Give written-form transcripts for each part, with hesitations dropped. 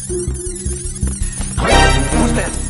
Who's that?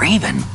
Raven.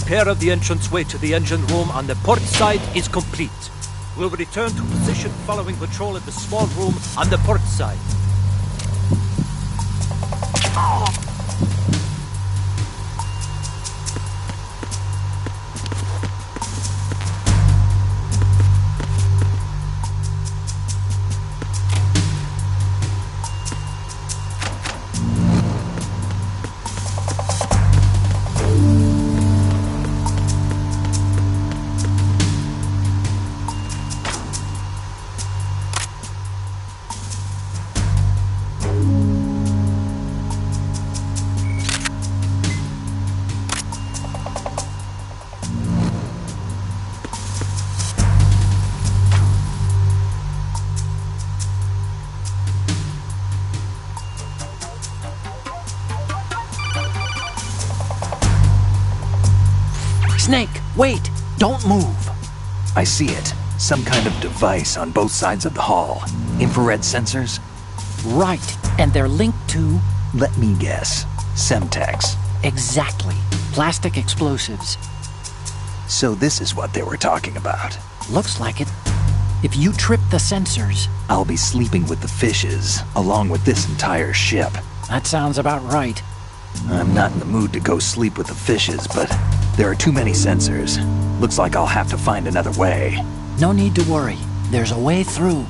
repair of the entranceway to the engine room on the port side is complete. We'll return to position following patrol at the small room on the port side. Snake, wait! Don't move! I see it. Some kind of device on both sides of the hall. Infrared sensors? Right, and they're linked to... Let me guess. Semtex. Exactly. Plastic explosives. So this is what they were talking about. Looks like it. If you trip the sensors... I'll be sleeping with the fishes, along with this entire ship. That sounds about right. I'm not in the mood to go sleep with the fishes, but there are too many sensors. Looks like I'll have to find another way. No need to worry. There's a way through.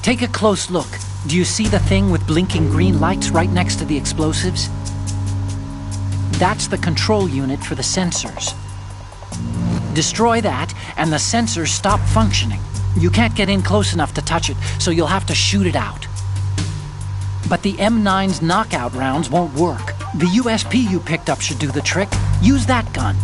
Take a close look. Do you see the thing with blinking green lights right next to the explosives? That's the control unit for the sensors. Destroy that, and the sensors stop functioning. You can't get in close enough to touch it, so you'll have to shoot it out. But the M9's knockout rounds won't work. The USP you picked up should do the trick. Use that gun.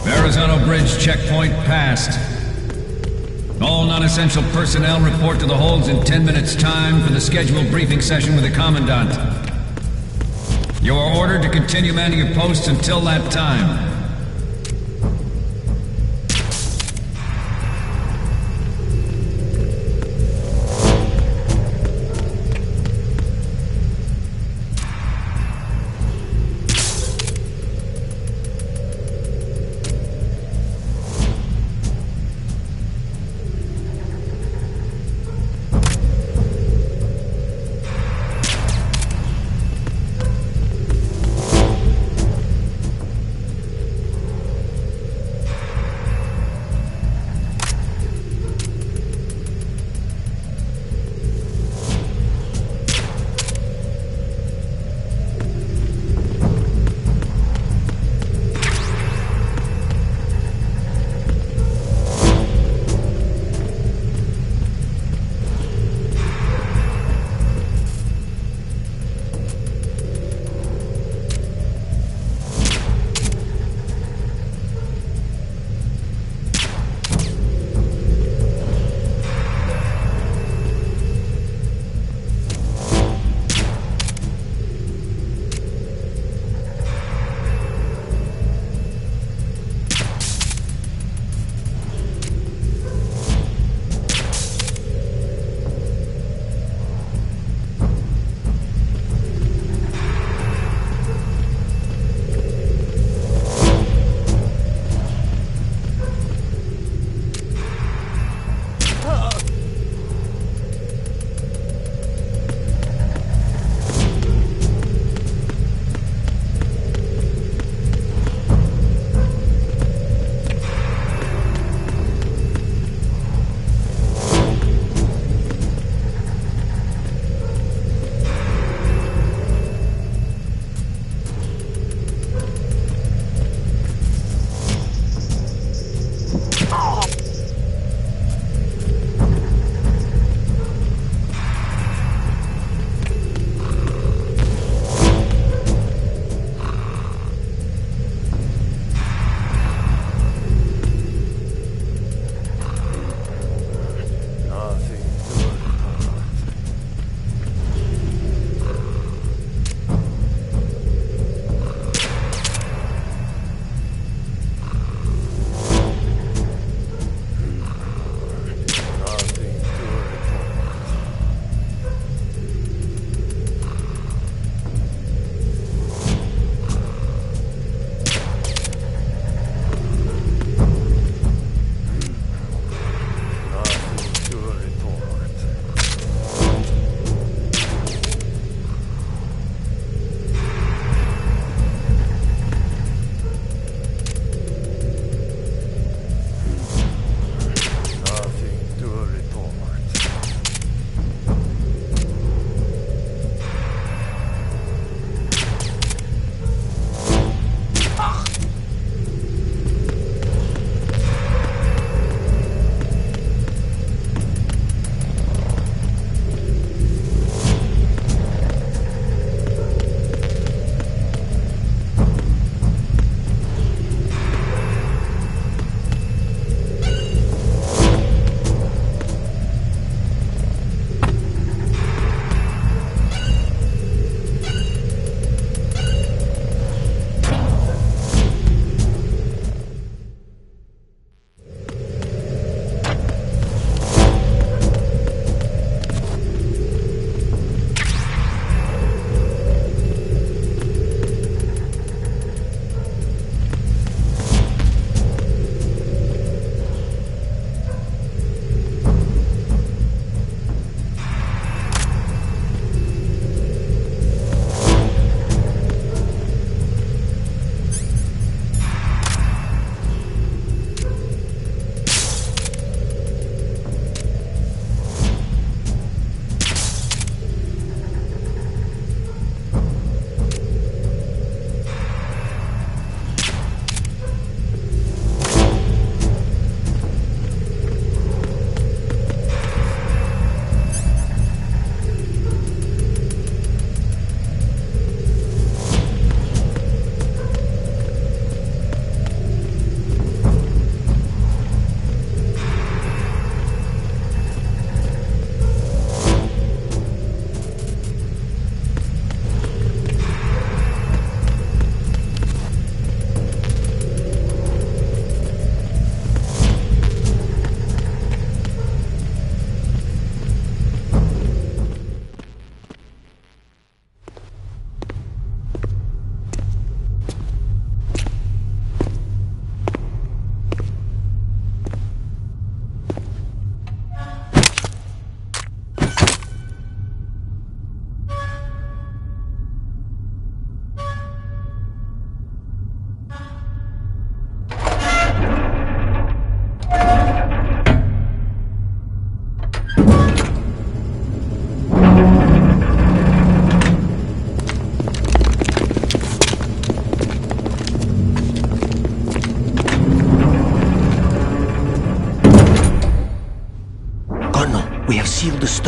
Verrazano Bridge checkpoint passed. All non-essential personnel report to the holds in 10 minutes' time for the scheduled briefing session with the Commandant. You are ordered to continue manning your posts until that time.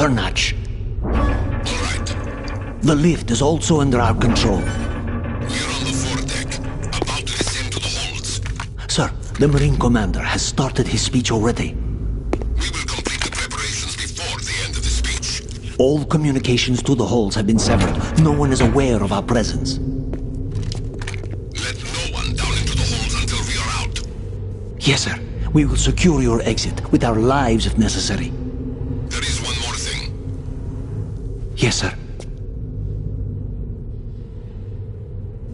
turn hatch. Alright. The lift is also under our control. We're on the foredeck, about to descend to the holds. Sir, the Marine Commander has started his speech already. We will complete the preparations before the end of the speech. All communications to the holds have been severed. No one is aware of our presence. Let no one down into the holds until we are out. Yes, sir. We will secure your exit with our lives if necessary. There is one more thing. Yes, sir.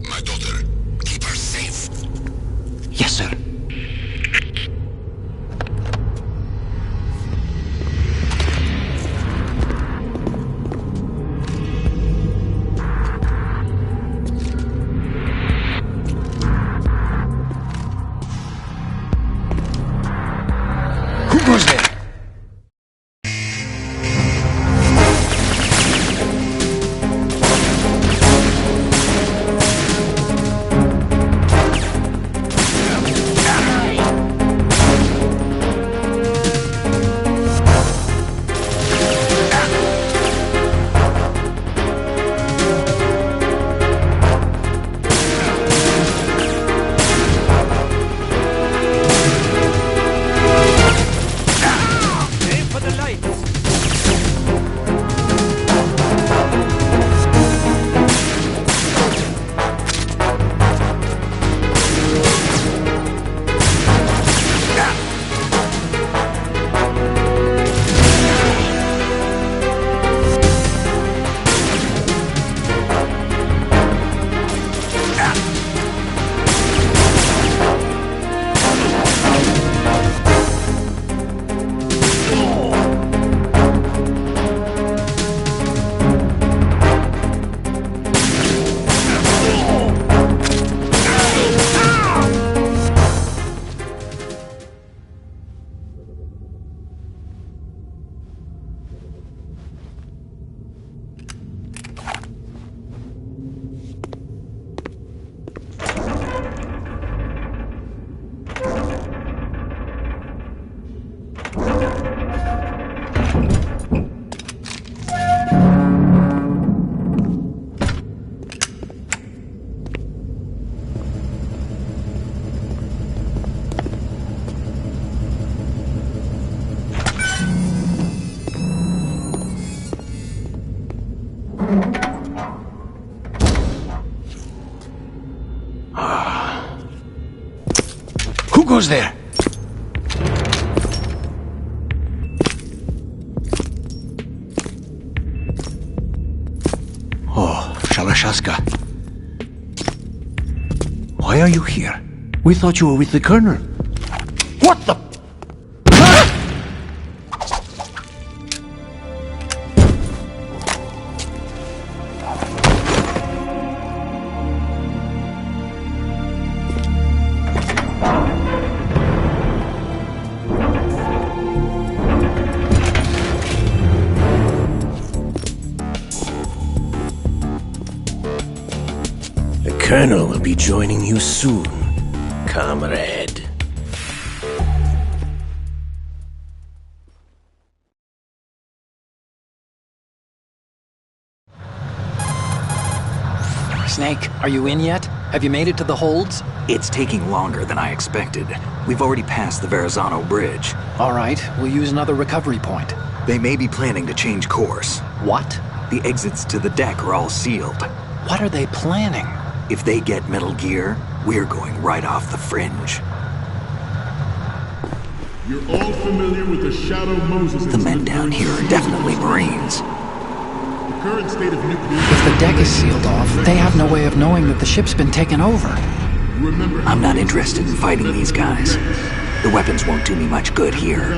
My daughter, keep her safe. Yes, sir. Who goes there? Aim for the lights. Who goes there? Oh, Shalashaska. Why are you here? We thought you were with the Colonel. What the... The Colonel will be joining you soon, comrade. Snake, are you in yet? Have you made it to the holds? It's taking longer than I expected. We've already passed the Verrazano Bridge. All right, we'll use another recovery point. They may be planning to change course. What? The exits to the deck are all sealed. What are they planning? If they get Metal Gear, we're going right off the fringe. You're all familiar with the Shadow Moses The men down here are definitely Marines. The current state of nuclear... If the deck is sealed off, they have no way of knowing that the ship's been taken over. Remember, I'm not interested in fighting these guys. The weapons won't do me much good here.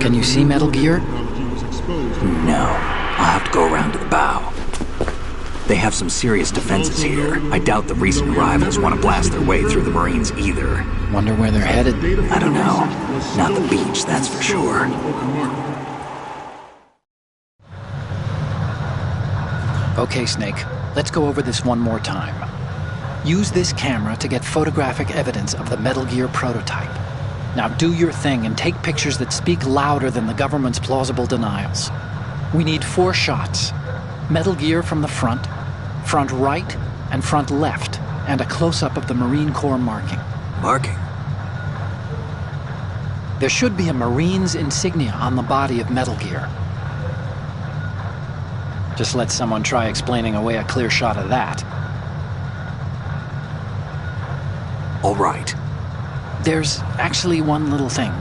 Can you see Metal Gear? No, I'll have to go around to the bow. They have some serious defenses here. I doubt the recent arrivals want to blast their way through the Marines either. Wonder where they're headed. I don't know. Not the beach, that's for sure. Okay, Snake, let's go over this one more time. Use this camera to get photographic evidence of the Metal Gear prototype. Now do your thing and take pictures that speak louder than the government's plausible denials. We need 4 shots. Metal Gear from the front right, and front left, and a close-up of the Marine Corps marking. Marking? There should be a Marine's insignia on the body of Metal Gear. Just let someone try explaining away a clear shot of that. All right. There's actually one little thing.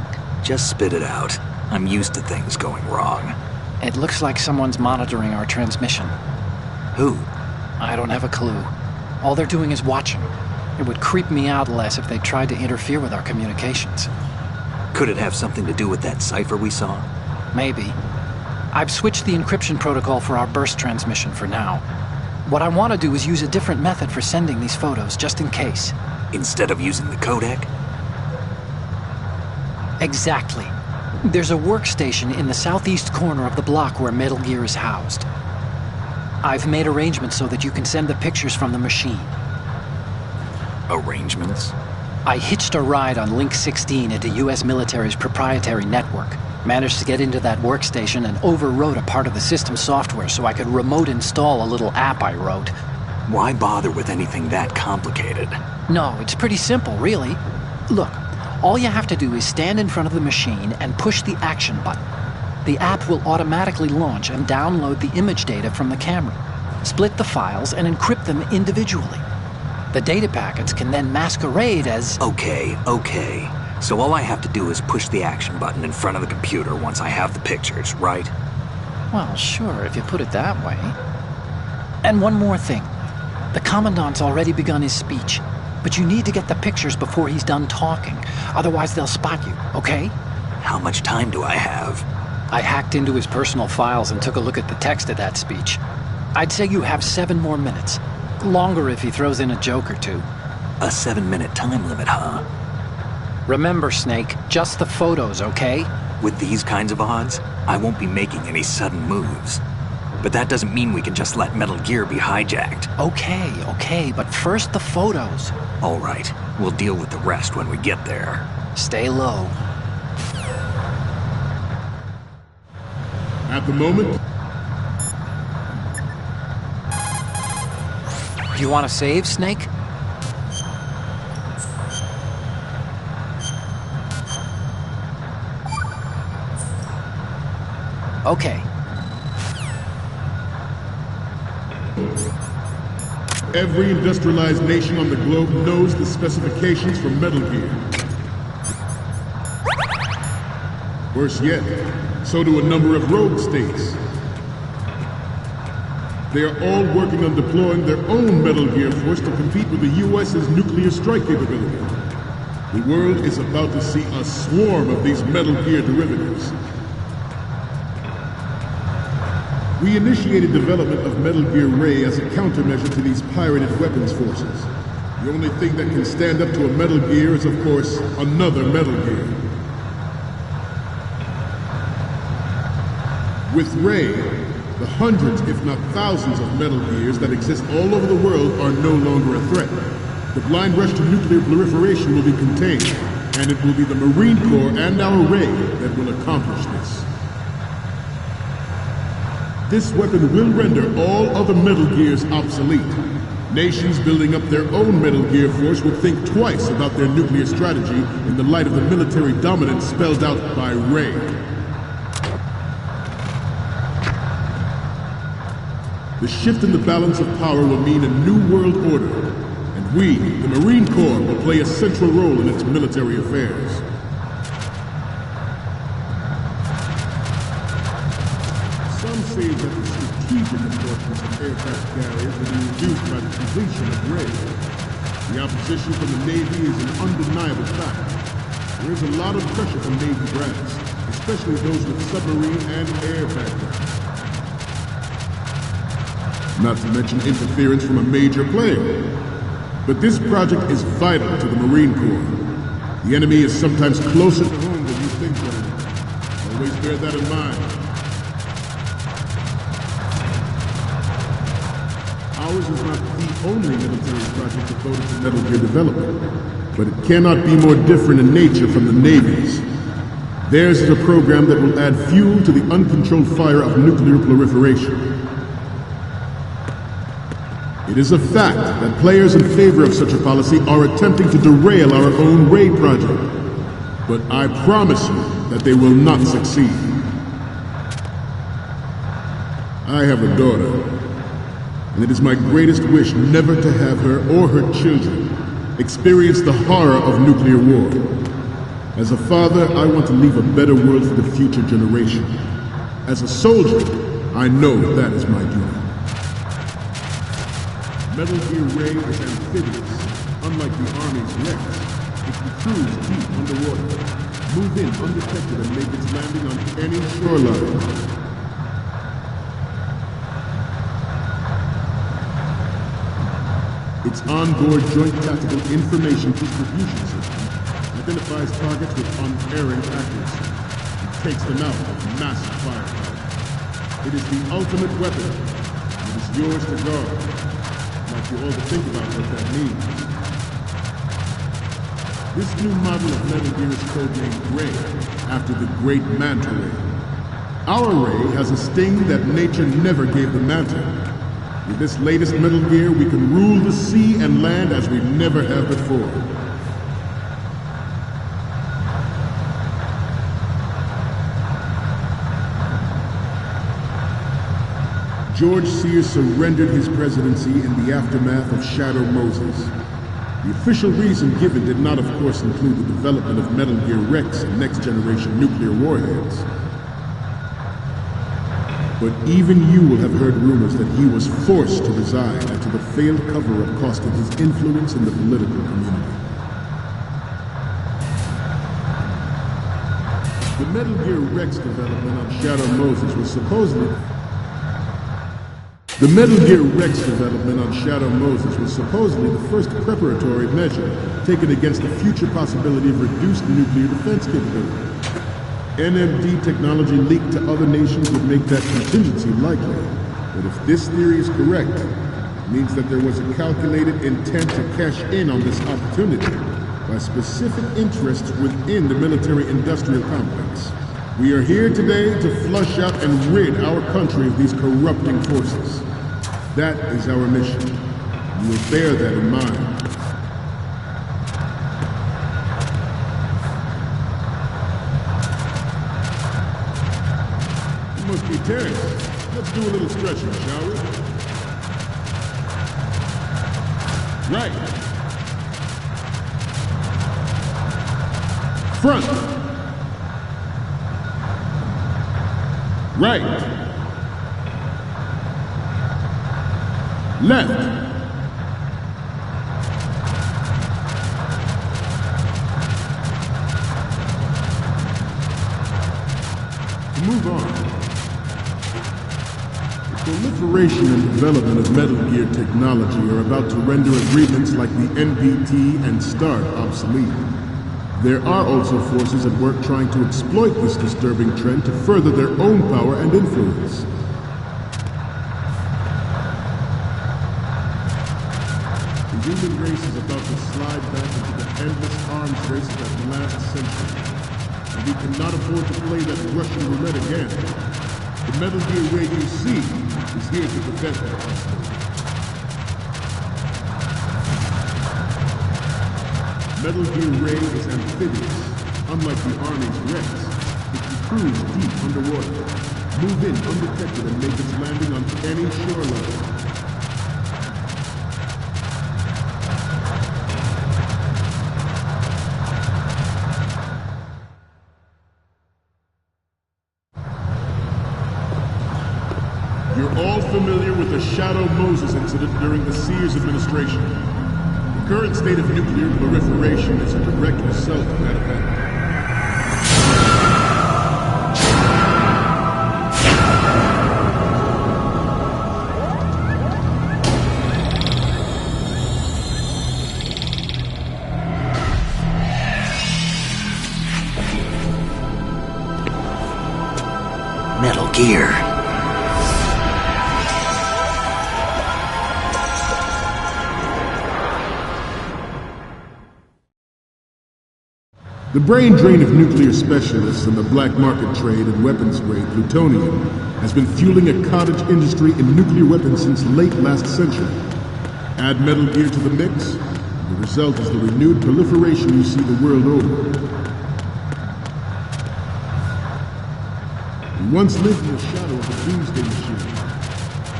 Just spit it out. I'm used to things going wrong. It looks like someone's monitoring our transmission. Who? I don't have a clue. All they're doing is watching. It would creep me out less if they tried to interfere with our communications. Could it have something to do with that cipher we saw? Maybe. I've switched the encryption protocol for our burst transmission for now. What I want to do is use a different method for sending these photos, just in case. Instead of using the codec? Exactly. There's a workstation in the southeast corner of the block where Metal Gear is housed. I've made arrangements so that you can send the pictures from the machine. Arrangements? I hitched a ride on Link 16 into US military's proprietary network. Managed to get into that workstation and overwrote a part of the system software so I could remote install a little app I wrote. Why bother with anything that complicated? No, it's pretty simple, really. Look, all you have to do is stand in front of the machine and push the action button. The app will automatically launch and download the image data from the camera, split the files, and encrypt them individually. The data packets can then masquerade as... Okay. So all I have to do is push the action button in front of the computer once I have the pictures, right? Well, sure, if you put it that way. And one more thing. The Commandant's already begun his speech, but you need to get the pictures before he's done talking. Otherwise, they'll spot you, okay? How much time do I have? I hacked into his personal files and took a look at the text of that speech. I'd say you have 7 more minutes. Longer if he throws in a joke or two. A 7-minute time limit, huh? Remember, Snake, just the photos, okay? With these kinds of odds, I won't be making any sudden moves. But that doesn't mean we can just let Metal Gear be hijacked. Okay, but first the photos. All right, we'll deal with the rest when we get there. Stay low. At the moment, You want to save, Snake? Okay. every industrialized nation on the globe knows the specifications for Metal Gear. Worse yet, so do a number of rogue states. They are all working on deploying their own Metal Gear force to compete with the US's nuclear strike capability. The world is about to see a swarm of these Metal Gear derivatives. We initiated development of Metal Gear Ray as a countermeasure to these pirated weapons forces. The only thing that can stand up to a Metal Gear is, of course, another Metal Gear. With Ray, the hundreds, if not thousands, of Metal Gears that exist all over the world are no longer a threat. The blind rush to nuclear proliferation will be contained, and it will be the Marine Corps and our Ray that will accomplish this. This weapon will render all other Metal Gears obsolete. Nations building up their own Metal Gear force will think twice about their nuclear strategy in the light of the military dominance spelled out by Ray. The shift in the balance of power will mean a new world order, and we, the Marine Corps, will play a central role in its military affairs. Some say that the strategic importance of aircraft carriers will be reduced by the completion of Ray. The opposition from the Navy is an undeniable fact. There is a lot of pressure from Navy brass, especially those with submarine and air backgrounds. Not to mention interference from a major player. But this project is vital to the Marine Corps. The enemy is sometimes closer to home than you think, General. Always bear that in mind. Ours is not the only military project devoted to Metal Gear development, but it cannot be more different in nature from the Navy's. Theirs is a program that will add fuel to the uncontrolled fire of nuclear proliferation. It is a fact that players in favor of such a policy are attempting to derail our own Ray project. But I promise you that they will not succeed. I have a daughter, and it is my greatest wish never to have her or her children experience the horror of nuclear war. As a father, I want to leave a better world for the future generation. As a soldier, I know that is my duty. Metal Gear Ray is amphibious. Unlike the Army's Rex, it can cruise deep underwater, move in undetected and make its landing on any shoreline. Its onboard Joint Tactical Information Distribution System identifies targets with unerring accuracy and takes them out with massive firepower. It is the ultimate weapon, and it is yours to guard. I'd like you all to think about what that means. This new model of Metal Gear is codenamed Ray, after the great Manta Ray. Our Ray has a sting that nature never gave the Manta. With this latest Metal Gear, we can rule the sea and land as we never have before. George Sears surrendered his presidency in the aftermath of Shadow Moses. The official reason given did not, of course, include the development of Metal Gear Rex and next-generation nuclear warheads. But even you will have heard rumors that he was forced to resign after the failed cover-up costed his influence in the political community. The Metal Gear Rex development on Shadow Moses was supposedly... The Metal Gear Rex development on Shadow Moses was supposedly the first preparatory measure taken against the future possibility of reduced nuclear defense capability. NMD technology leaked to other nations would make that contingency likely. But if this theory is correct, it means that there was a calculated intent to cash in on this opportunity by specific interests within the military-industrial complex. We are here today to flush out and rid our country of these corrupting forces. That is our mission. You will bear that in mind. You must be tense. Let's do a little stretching, shall we? Right. Front. Right. Left. To move on. The proliferation and development of Metal Gear technology are about to render agreements like the NPT and START obsolete. There are also forces at work trying to exploit this disturbing trend to further their own power and influence. The human race is about to slide back into the endless arms race of that last century. And we cannot afford to play that Russian roulette again. The Metal Gear Ray you see is here to prevent that possibility. Metal Gear Ray is amphibious. Unlike the Army's Rex, it can cruise deep underwater, move in undetected and make its landing on any shoreline. You're all familiar with the Shadow Moses incident during the Sears administration. The current state of nuclear proliferation is a direct result of that event. Metal Gear. The brain drain of nuclear specialists and the black market trade in weapons-grade plutonium has been fueling a cottage industry in nuclear weapons since late last century. Add Metal Gear to the mix, and the result is the renewed proliferation you see the world over. We once lived in the shadow of a doomsday machine.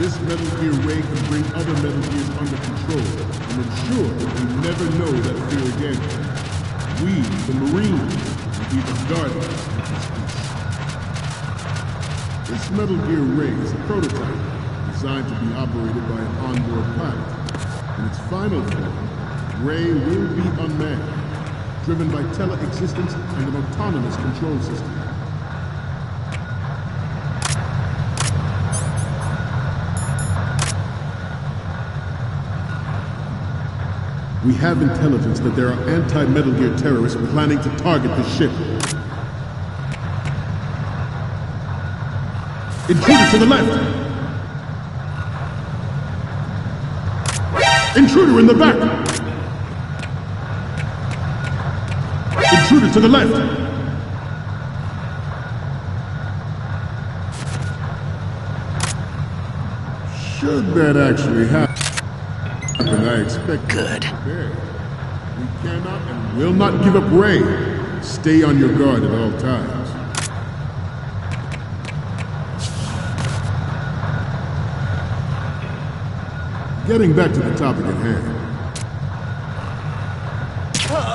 This Metal Gear Ray can bring other Metal Gears under control and ensure that we never know that fear again. We, the Marines, will be the guardians of this peace. This Metal Gear Ray is a prototype designed to be operated by an onboard pilot. In its final form, Ray will be unmanned, driven by tele-existence and an autonomous control system. We have intelligence that there are anti-Metal Gear terrorists planning to target the ship. Intruder to the left! Intruder in the back! Intruder to the left! Should that actually happen, I expect... Good. We cannot and will not give up Ray. Stay on your guard at all times. Getting back to the topic at hand.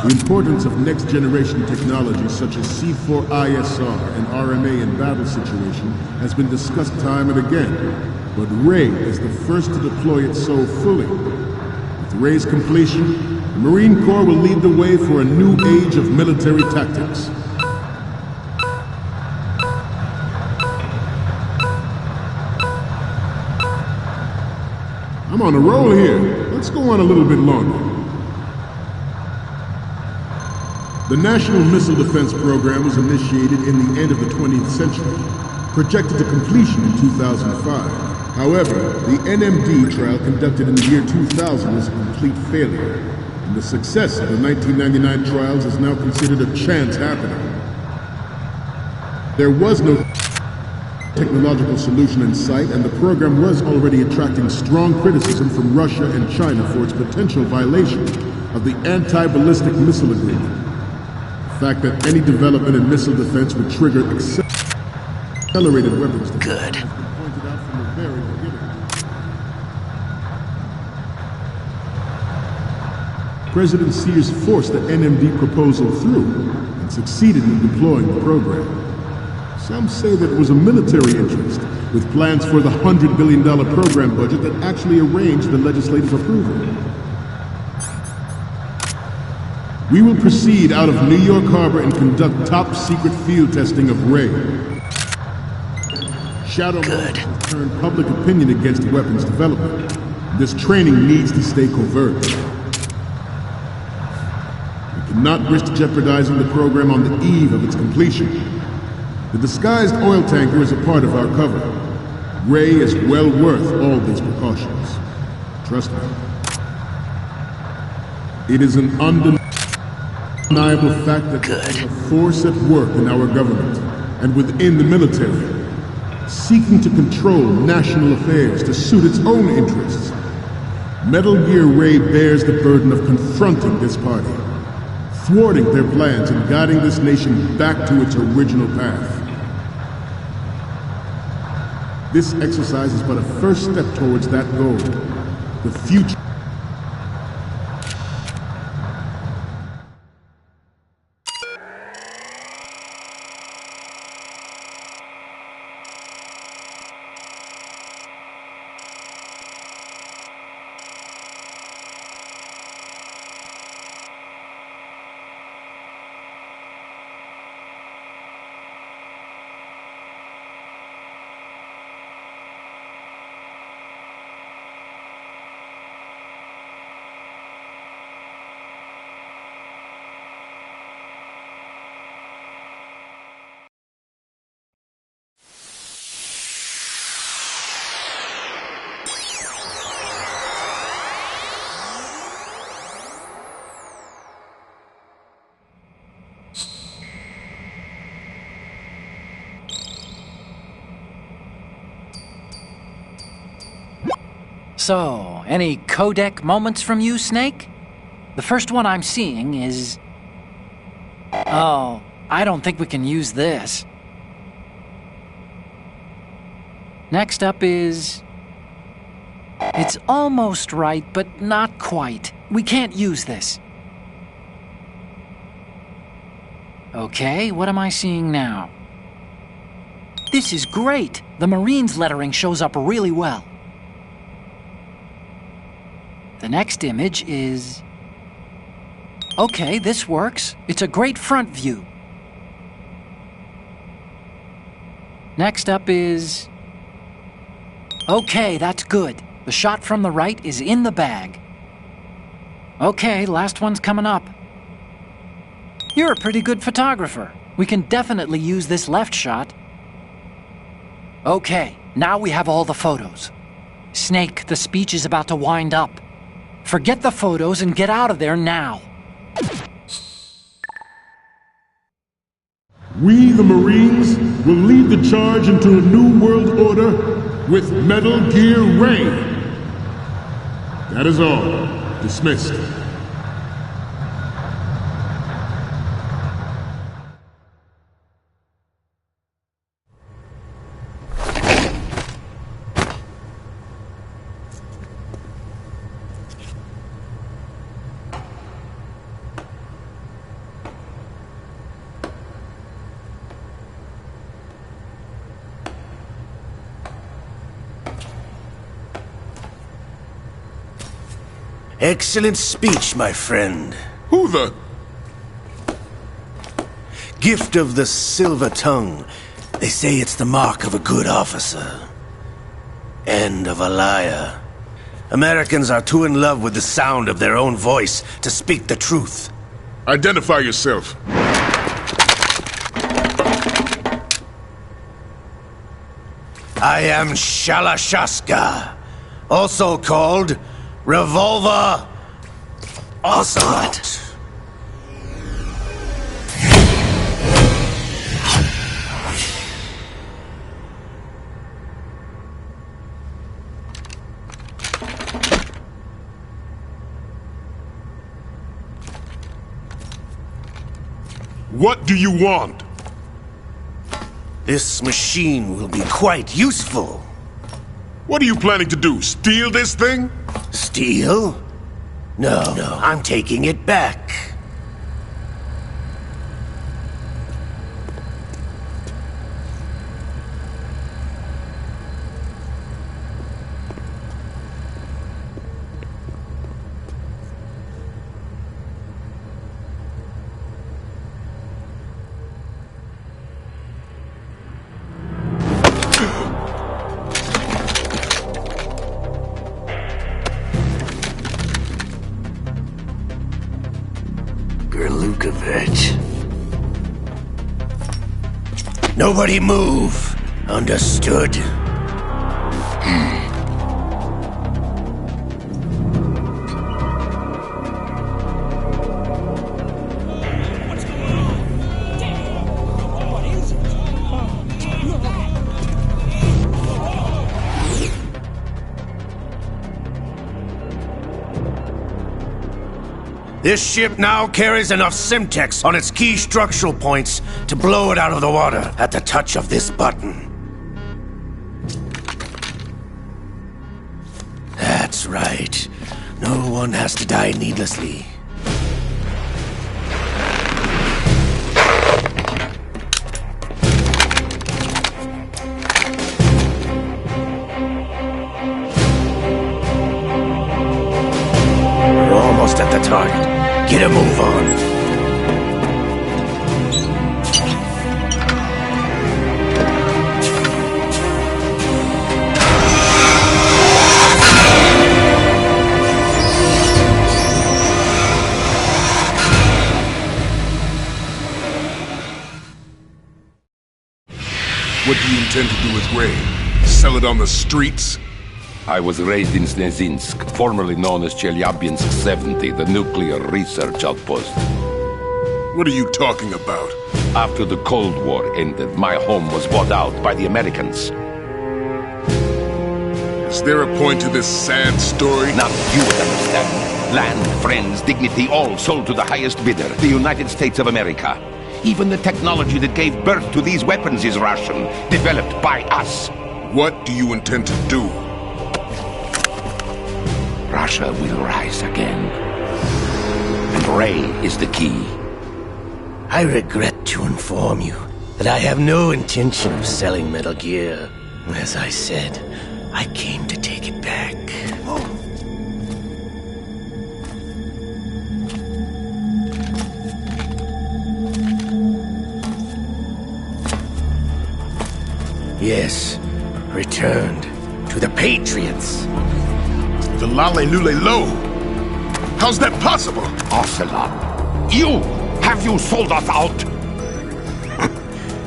The importance of next-generation technologies such as C4ISR and RMA in battle situation has been discussed time and again, but Ray is the first to deploy it so fully. With Ray's completion, the Marine Corps will lead the way for a new age of military tactics. I'm on a roll here. Let's go on a little bit longer. The National Missile Defense Program was initiated in the end of the 20th century, projected to completion in 2005. However, the NMD trial conducted in the year 2000 was a complete failure, and the success of the 1999 trials is now considered a chance happening. There was no technological solution in sight, and the program was already attracting strong criticism from Russia and China for its potential violation of the Anti-Ballistic Missile Agreement. The fact that any development in missile defense would trigger accelerated weapons Good. has been pointed out from the very beginning. President Sears forced the NMD proposal through and succeeded in deploying the program. Some say that it was a military interest, with plans for the $100 billion program budget that actually arranged the legislative approval. We will proceed out of New York Harbor and conduct top-secret field testing of Ray. Shadow Mode will turn public opinion against weapons development. This training needs to stay covert. We cannot risk jeopardizing the program on the eve of its completion. The disguised oil tanker is a part of our cover. Ray is well worth all these precautions. Trust me. It is an undeniable fact that there is a force at work in our government and within the military, seeking to control national affairs to suit its own interests. Metal Gear Ray bears the burden of confronting this party, thwarting their plans and guiding this nation back to its original path. This exercise is but a first step towards that goal. The future. So, any codec moments from you, Snake? The first one I'm seeing is... Oh, I don't think we can use this. Next up is... It's almost right, but not quite. We can't use this. Okay, what am I seeing now? This is great! The Marines lettering shows up really well. The next image is... Okay, this works. It's a great front view. Next up is... Okay, that's good. The shot from the right is in the bag. Okay, last one's coming up. You're a pretty good photographer. We can definitely use this left shot. Okay, now we have all the photos. Snake, the speech is about to wind up. Forget the photos and get out of there now. We, the Marines, will lead the charge into a new world order with Metal Gear Ray. That is all. Dismissed. Excellent speech, my friend. Who the... Gift of the silver tongue. They say it's the mark of a good officer. And of a liar. Americans are too in love with the sound of their own voice to speak the truth. Identify yourself. I am Shalashaska, also called Revolver Ocelot. What do you want? This machine will be quite useful. What are you planning to do? Steal this thing? Steal? No, I'm taking it back. Nobody move. Understood? This ship now carries enough Simtex on its key structural points to blow it out of the water at the touch of this button. That's right. No one has to die needlessly. We're almost at the target. Get a move on. What do you intend to do with Ray? Sell it on the streets? I was raised in Snezinsk, formerly known as Chelyabinsk 70, the nuclear research outpost. What are you talking about? After the Cold War ended, my home was bought out by the Americans. Is there a point to this sad story? Now you would understand. Land, friends, dignity, all sold to the highest bidder, the United States of America. Even the technology that gave birth to these weapons is Russian, developed by us. What do you intend to do? Russia will rise again. And Ray is the key. I regret to inform you that I have no intention of selling Metal Gear. As I said, I came to take it back. Yes, returned to the Patriots. The Lale Lule Lo! How's that possible? Ocelot, have you sold us out?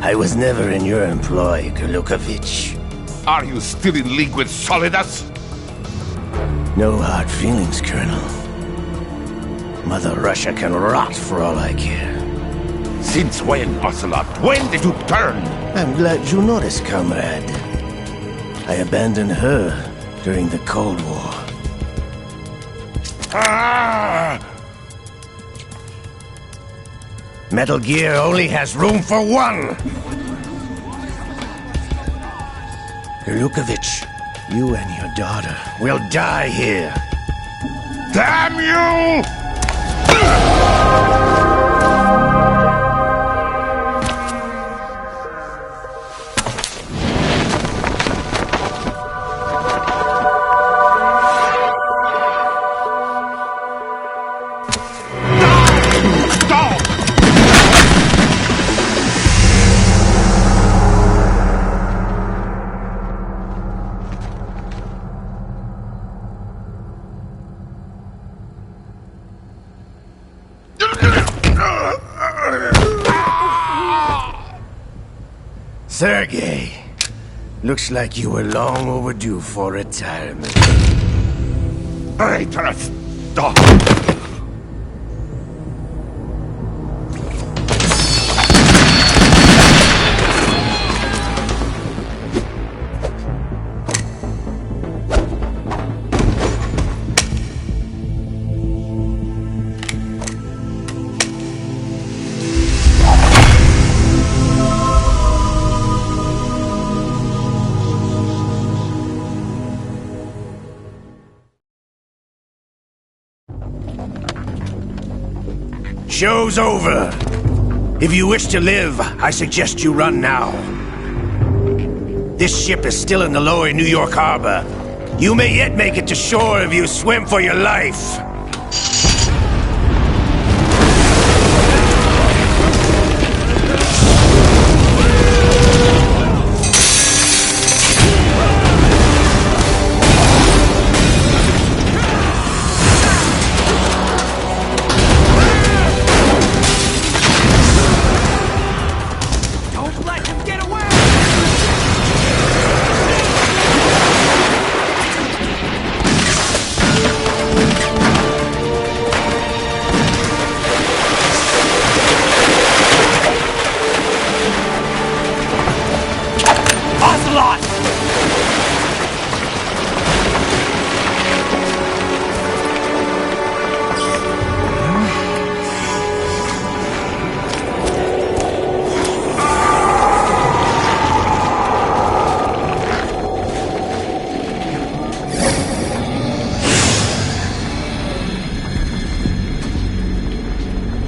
I was never in your employ, Gurlukovich. Are you still in league with Solidus? No hard feelings, Colonel. Mother Russia can rot for all I care. Since when, Ocelot? When did you turn? I'm glad you noticed, comrade. I abandoned her during the Cold War. Metal Gear only has room for one! Gurlukovich, you and your daughter will die here. Damn you! Sergei, looks like you were long overdue for retirement. Traitorous dog! Show's over. If you wish to live, I suggest you run now. This ship is still in the lower New York harbor. You may yet make it to shore if you swim for your life.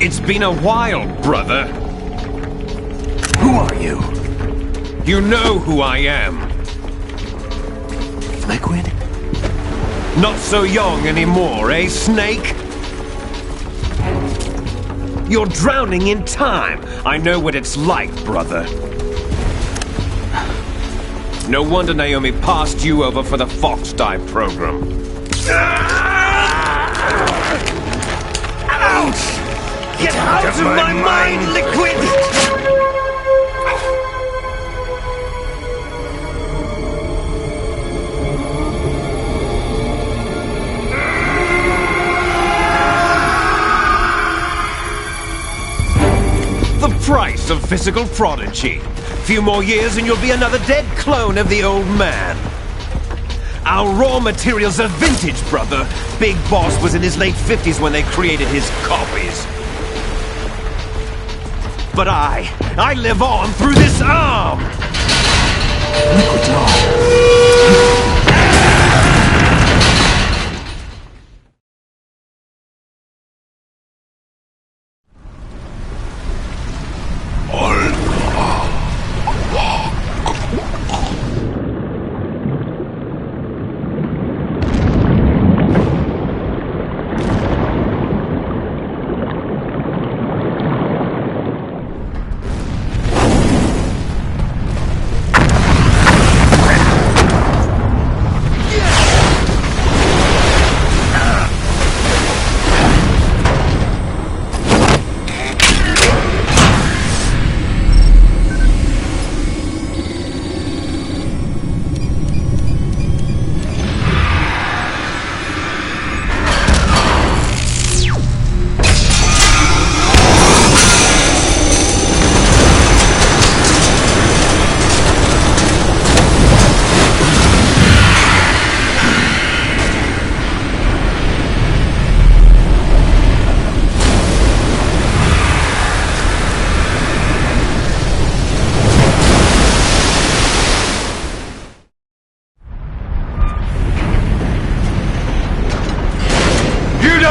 It's been a while, brother. Who are you? You know who I am. Liquid? Not so young anymore, eh, Snake? You're drowning in time. I know what it's like, brother. No wonder Naomi passed you over for the Fox Dive program. Ouch! Get out of my mind, Liquid! The price of physical prodigy. Few more years and you'll be another dead clone of the old man. Our raw materials are vintage, brother. Big Boss was in his late 50s when they created his copies. But I live on through this arm!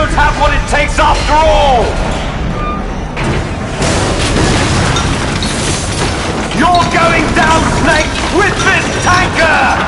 Have what it takes after all! You're going down, Snake, with this tanker!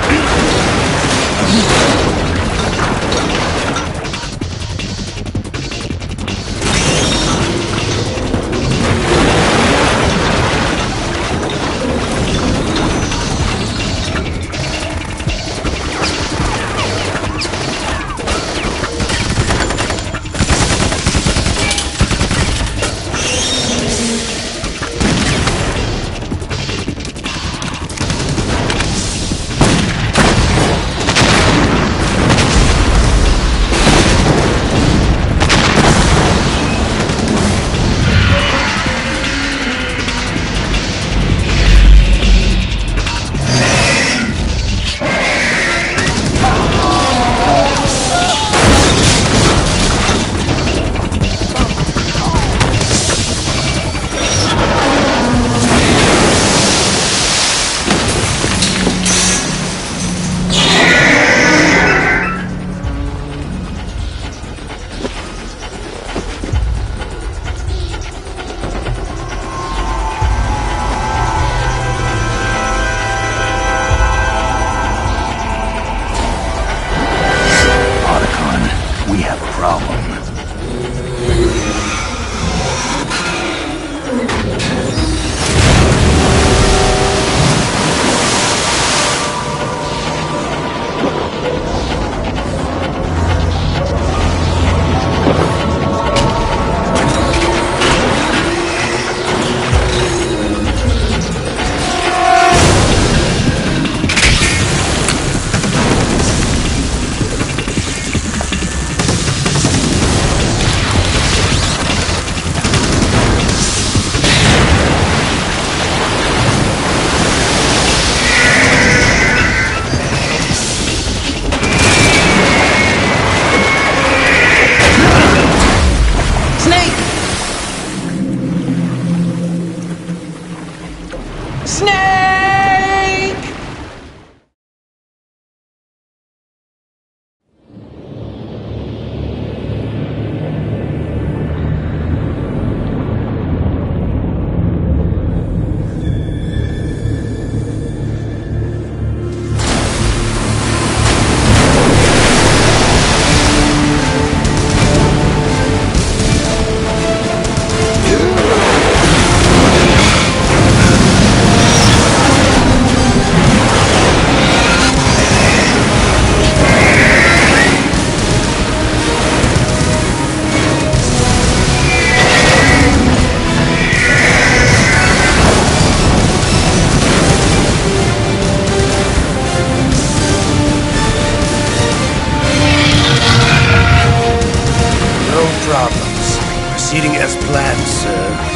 Proceeding as planned, sir.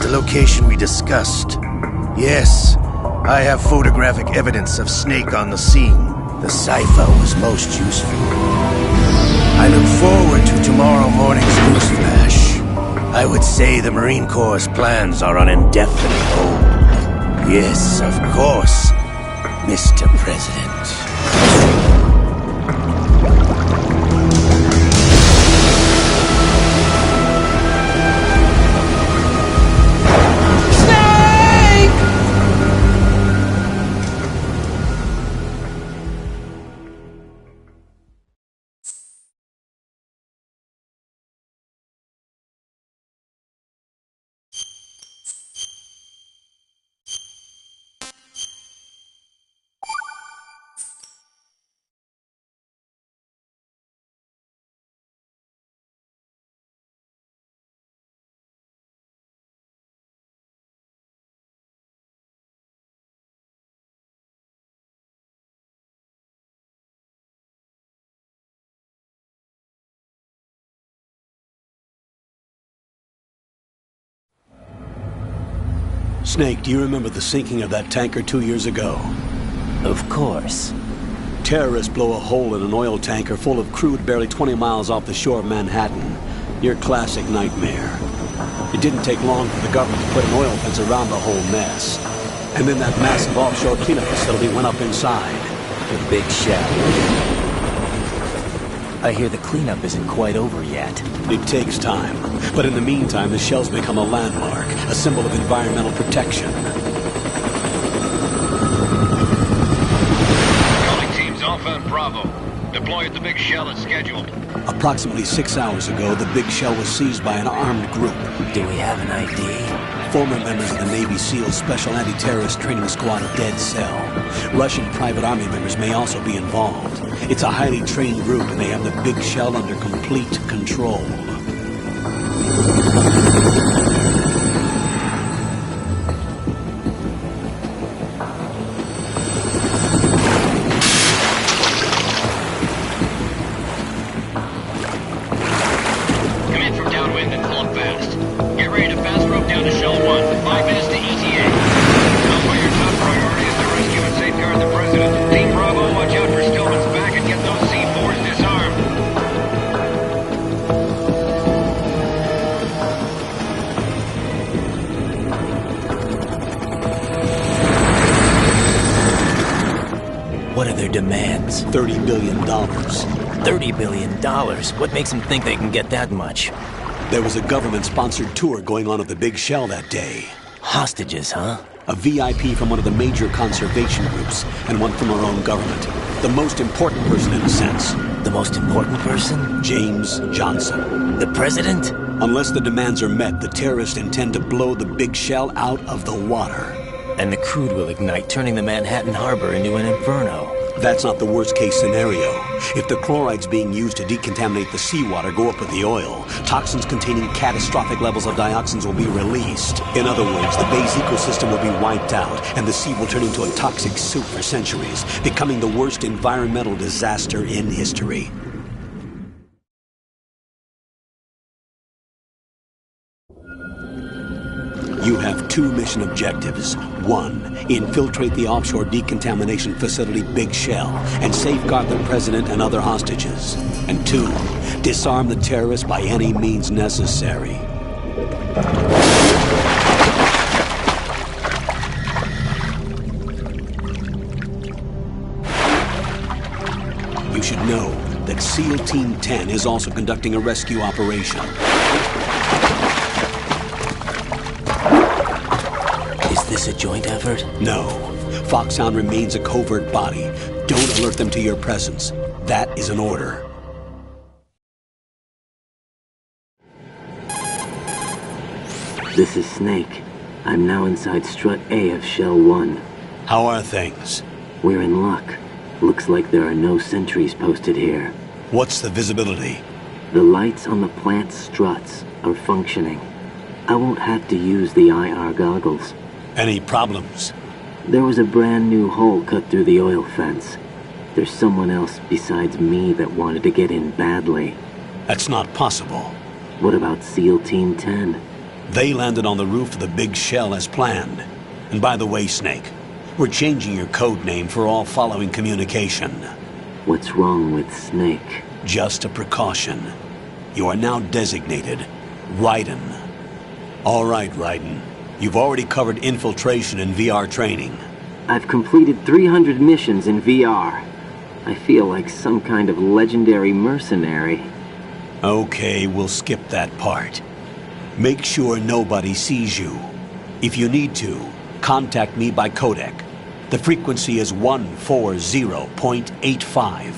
the location we discussed. Yes, I have photographic evidence of Snake on the scene. The cipher was most useful. I look forward to tomorrow morning's news flash. I would say the Marine Corps' plans are on indefinite hold. Yes, of course, Mr. President. Snake, do you remember the sinking of that tanker 2 years ago? Of course. Terrorists blow a hole in an oil tanker full of crude barely 20 miles off the shore of Manhattan. Your classic nightmare. It didn't take long for the government to put an oil fence around the whole mess. And then that massive offshore cleanup facility went up inside. The Big Shell. I hear the cleanup isn't quite over yet. It takes time. But in the meantime, the shell's become a landmark, a symbol of environmental protection. Calling teams Alpha and Bravo. Deploy at the Big Shell as scheduled. Approximately 6 hours ago, the Big Shell was seized by an armed group. Do we have an ID? Former members of the Navy SEAL Special Anti-Terrorist Training Squad Dead Cell. Russian private army members may also be involved. It's a highly trained group, and they have the Big Shell under complete control. Come in from downwind and pull up fast. Get ready to fast rope down to Shell 1. 5 minutes to ETA. Now for your top priority is to rescue and safeguard the President. Team Bravo, watch out for Stillman's back and get those C4s disarmed. What are their demands? $30 billion. $30 billion? What makes them think they can get that much? There was a government-sponsored tour going on at the Big Shell that day. Hostages, huh? A VIP from one of the major conservation groups, and one from our own government. The most important person in a sense. The most important person? James Johnson. The President? Unless the demands are met, the terrorists intend to blow the Big Shell out of the water. And the crude will ignite, turning the Manhattan Harbor into an inferno. That's not the worst-case scenario. If the chlorides being used to decontaminate the seawater go up with the oil, toxins containing catastrophic levels of dioxins will be released. In other words, the bay's ecosystem will be wiped out, and the sea will turn into a toxic soup for centuries, becoming the worst environmental disaster in history. You have 2 mission objectives. 1, infiltrate the offshore decontamination facility Big Shell and safeguard the President and other hostages. And 2, disarm the terrorists by any means necessary. You should know that SEAL Team 10 is also conducting a rescue operation. Is this a joint effort? No. Foxhound remains a covert body. Don't alert them to your presence. That is an order. This is Snake. I'm now inside Strut A of Shell 1. How are things? We're in luck. Looks like there are no sentries posted here. What's the visibility? The lights on the plant struts are functioning. I won't have to use the IR goggles. Any problems? There was a brand new hole cut through the oil fence. There's someone else besides me that wanted to get in badly. That's not possible. What about SEAL Team 10? They landed on the roof of the big shell as planned. And by the way, Snake, we're changing your code name for all following communication. What's wrong with Snake? Just a precaution. You are now designated Raiden. All right, Raiden. You've already covered infiltration and VR training. I've completed 300 missions in VR. I feel like some kind of legendary mercenary. Okay, we'll skip that part. Make sure nobody sees you. If you need to, contact me by codec. The frequency is 140.85.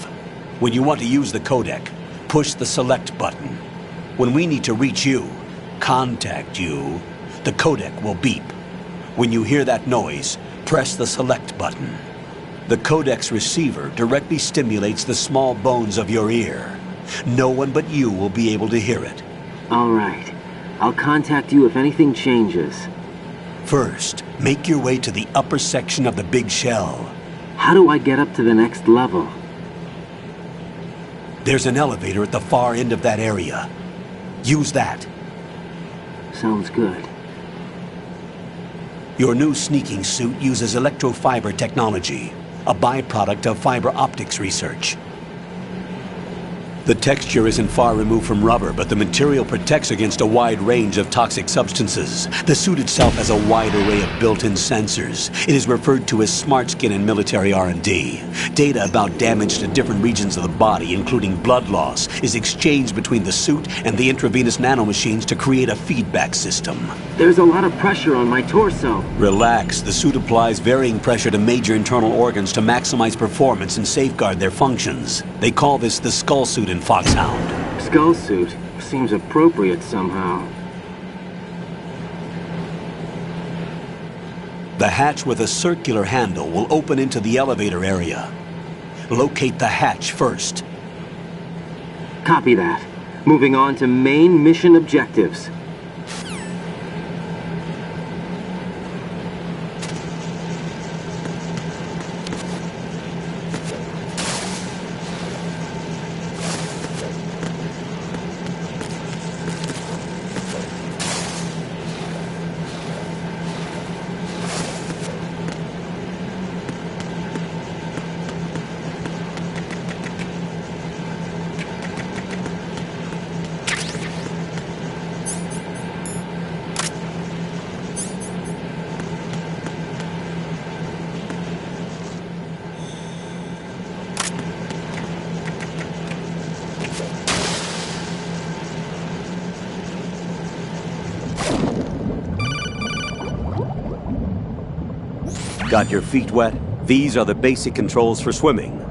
When you want to use the codec, push the select button. When we need to reach you, contact you, the codec will beep. When you hear that noise, press the select button. The codec's receiver directly stimulates the small bones of your ear. No one but you will be able to hear it. All right. I'll contact you if anything changes. First, make your way to the upper section of the big shell. How do I get up to the next level? There's an elevator at the far end of that area. Use that. Sounds good. Your new sneaking suit uses electrofiber technology, a byproduct of fiber optics research. The texture isn't far removed from rubber, but the material protects against a wide range of toxic substances. The suit itself has a wide array of built-in sensors. It is referred to as smart skin in military R&D. Data about damage to different regions of the body, including blood loss, is exchanged between the suit and the intravenous nanomachines to create a feedback system. There's a lot of pressure on my torso. Relax. The suit applies varying pressure to major internal organs to maximize performance and safeguard their functions. They call this the skull suit in Foxhound. Skull suit seems appropriate somehow. The hatch with a circular handle will open into the elevator area. Locate the hatch first. Copy that. Moving on to main mission objectives. Got your feet wet? These are the basic controls for swimming.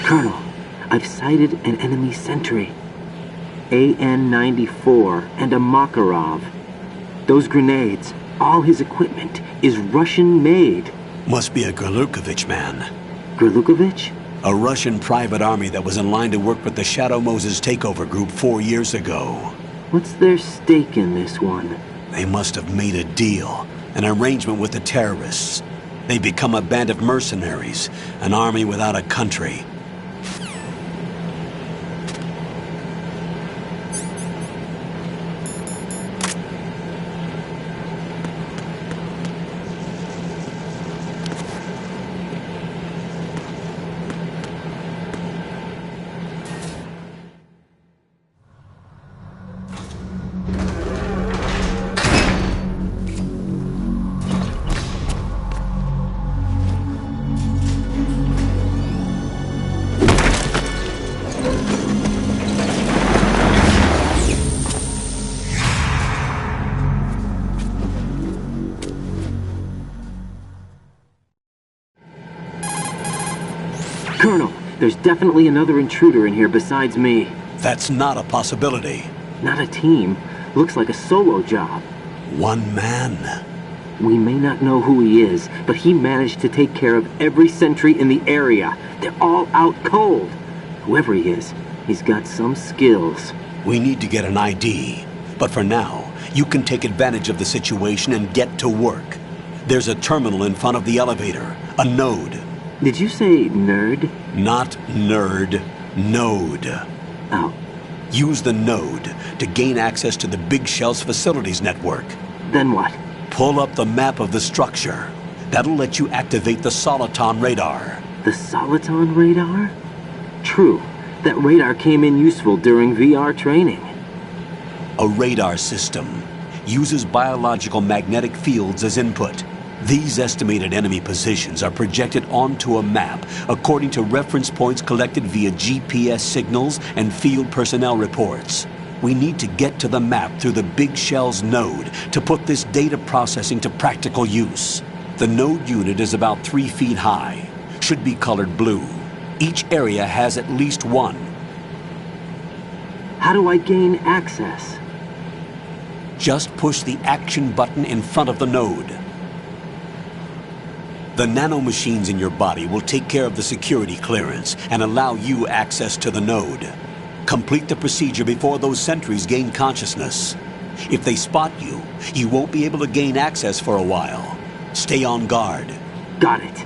Colonel, I've sighted an enemy sentry. AN-94 and a Makarov. Those grenades, all his equipment, is Russian-made. Must be a Gerlukovich man. Gerlukovich? A Russian private army that was in line to work with the Shadow Moses takeover group 4 years ago. What's their stake in this one? They must have made a deal, an arrangement with the terrorists. They become a band of mercenaries, an army without a country. Colonel, there's definitely another intruder in here besides me. That's not a possibility. Not a team. Looks like a solo job. One man. We may not know who he is, but he managed to take care of every sentry in the area. They're all out cold. Whoever he is, he's got some skills. We need to get an ID. But for now, you can take advantage of the situation and get to work. There's a terminal in front of the elevator. A node. Did you say nerd? Not nerd. Node. Oh. Use the node to gain access to the Big Shell's facilities network. Then what? Pull up the map of the structure. That'll let you activate the Soliton radar. The Soliton radar? True. That radar came in useful during VR training. A radar system uses biological magnetic fields as input. These estimated enemy positions are projected onto a map according to reference points collected via GPS signals and field personnel reports. We need to get to the map through the Big Shell's node to put this data processing to practical use. The node unit is about 3 feet high, should be colored blue. Each area has at least one. How do I gain access? Just push the action button in front of the node. The nanomachines in your body will take care of the security clearance and allow you access to the node. Complete the procedure before those sentries gain consciousness. If they spot you, you won't be able to gain access for a while. Stay on guard. Got it.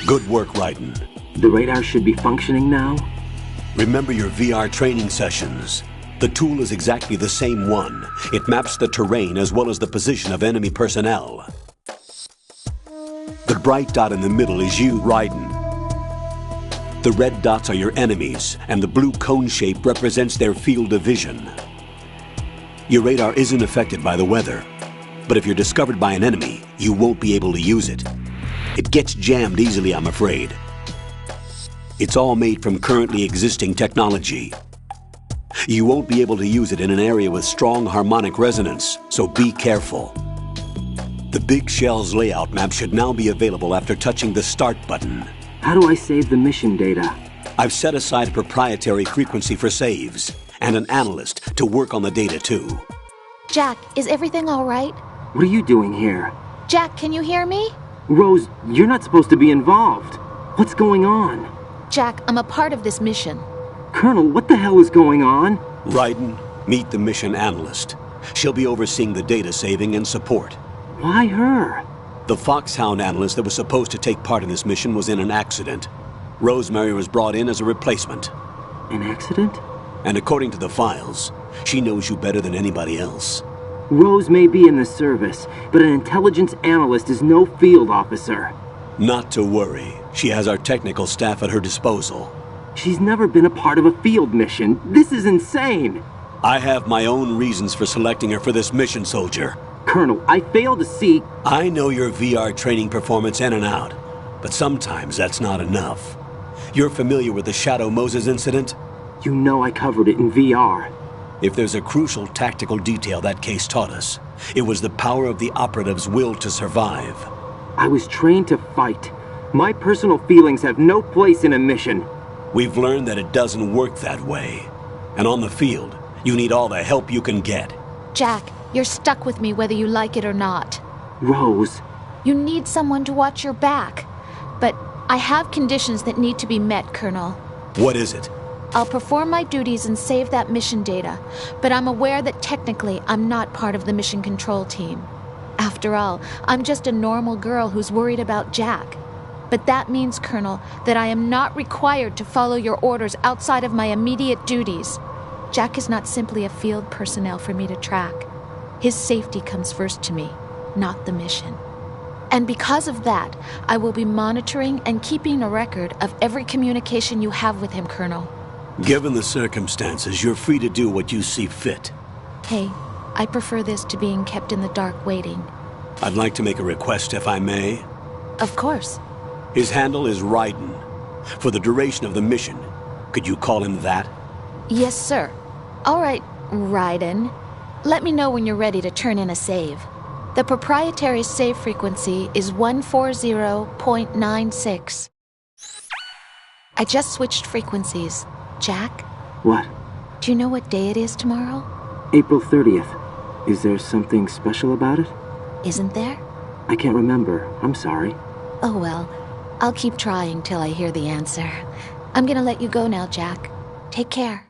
Good work, Raiden. The radar should be functioning now? Remember your VR training sessions. The tool is exactly the same one. It maps the terrain as well as the position of enemy personnel. The bright dot in the middle is you, Raiden. The red dots are your enemies, and the blue cone shape represents their field of vision. Your radar isn't affected by the weather, but if you're discovered by an enemy, you won't be able to use it. It gets jammed easily, I'm afraid. It's all made from currently existing technology. You won't be able to use it in an area with strong harmonic resonance, so be careful. The Big Shell's layout map should now be available after touching the Start button. How do I save the mission data? I've set aside a proprietary frequency for saves, and an analyst to work on the data too. Jack, is everything all right? What are you doing here? Jack, can you hear me? Rose, you're not supposed to be involved. What's going on? Jack, I'm a part of this mission. Colonel, what the hell is going on? Raiden, meet the mission analyst. She'll be overseeing the data saving and support. Why her? The Foxhound analyst that was supposed to take part in this mission was in an accident. Rosemary was brought in as a replacement. An accident? And according to the files, she knows you better than anybody else. Rose may be in the service, but an intelligence analyst is no field officer. Not to worry. She has our technical staff at her disposal. She's never been a part of a field mission. This is insane. I have my own reasons for selecting her for this mission, soldier. Colonel, I fail to see... I know your VR training performance in and out, but sometimes that's not enough. You're familiar with the Shadow Moses incident? You know I covered it in VR. If there's a crucial tactical detail that case taught us, it was the power of the operative's will to survive. I was trained to fight. My personal feelings have no place in a mission. We've learned that it doesn't work that way. And on the field, you need all the help you can get. Jack, you're stuck with me whether you like it or not. Rose. You need someone to watch your back. But I have conditions that need to be met, Colonel. What is it? I'll perform my duties and save that mission data, but I'm aware that technically I'm not part of the mission control team. After all, I'm just a normal girl who's worried about Jack. But that means, Colonel, that I am not required to follow your orders outside of my immediate duties. Jack is not simply a field personnel for me to track. His safety comes first to me, not the mission. And because of that, I will be monitoring and keeping a record of every communication you have with him, Colonel. Given the circumstances, you're free to do what you see fit. Hey, I prefer this to being kept in the dark waiting. I'd like to make a request, if I may. Of course. His handle is Raiden. For the duration of the mission, could you call him that? Yes, sir. All right, Raiden. Let me know when you're ready to turn in a save. The proprietary save frequency is 140.96. I just switched frequencies. Jack? What? Do you know what day it is tomorrow? April 30th. Is there something special about it? Isn't there? I can't remember. I'm sorry. Oh well. I'll keep trying till I hear the answer. I'm gonna let you go now, Jack. Take care.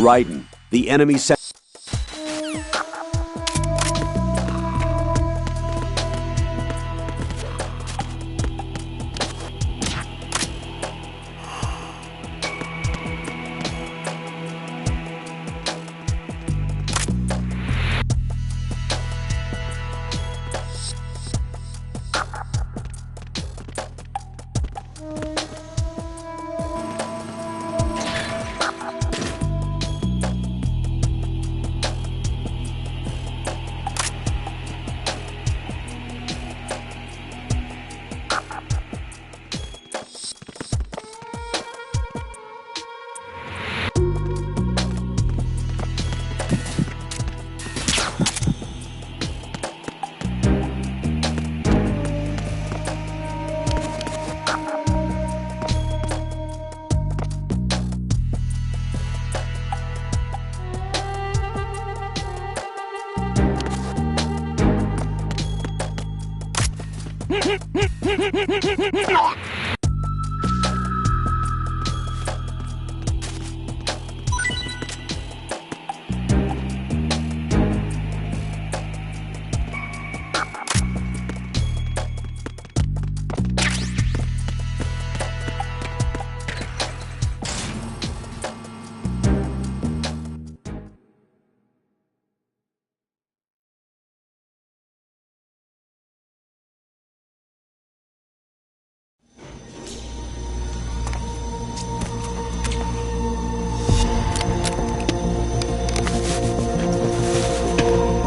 Raiden, the enemy set...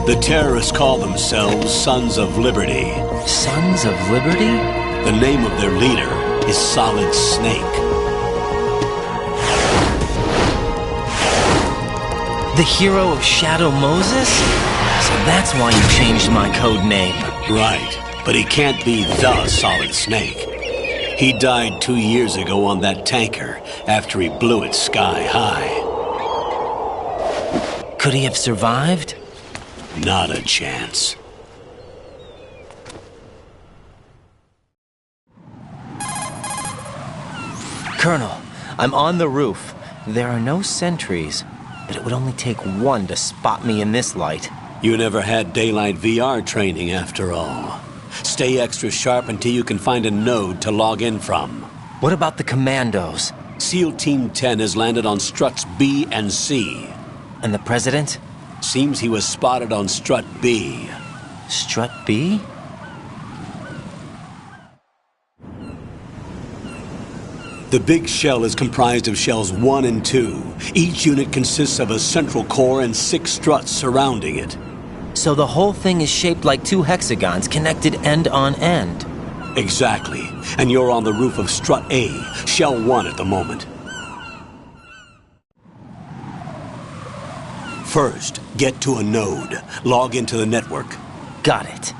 The terrorists call themselves Sons of Liberty. Sons of Liberty? The name of their leader is Solid Snake. The hero of Shadow Moses? So that's why you changed my code name. Right, but he can't be the Solid Snake. He died 2 years ago on that tanker after he blew it sky high. Could he have survived? Not a chance. Colonel, I'm on the roof. There are no sentries, but it would only take one to spot me in this light. You never had daylight VR training after all. Stay extra sharp until you can find a node to log in from. What about the commandos? SEAL Team 10 has landed on struts B and C. And the President? Seems he was spotted on strut B. Strut B? The big shell is comprised of shells 1 and 2. Each unit consists of a central core and 6 struts surrounding it. So the whole thing is shaped like 2 hexagons connected end on end. Exactly. And you're on the roof of strut A, shell 1 at the moment. First, get to a node. Log into the network. Got it.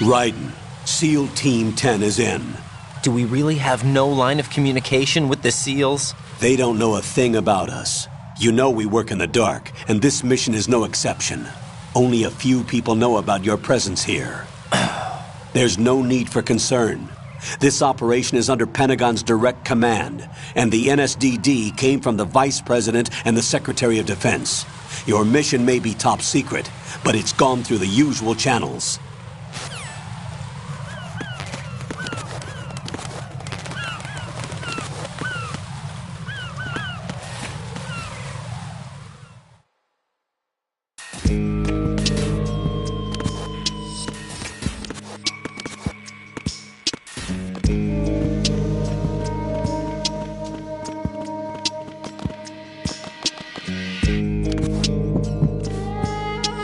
Raiden, SEAL Team 10 is in. Do we really have no line of communication with the SEALs? They don't know a thing about us. You know we work in the dark, and this mission is no exception. Only a few people know about your presence here. There's no need for concern. This operation is under Pentagon's direct command, and the NSDD came from the Vice President and the Secretary of Defense. Your mission may be top secret, but it's gone through the usual channels.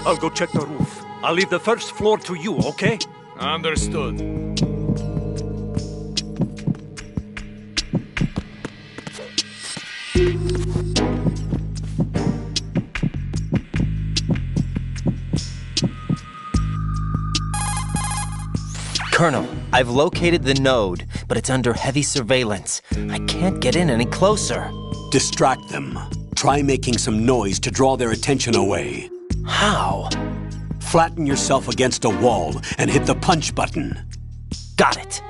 I'll go check the roof. I'll leave the first floor to you, okay? Understood. Colonel, I've located the node, but it's under heavy surveillance. I can't get in any closer. Distract them. Try making some noise to draw their attention away. How? Flatten yourself against a wall and hit the punch button. Got it.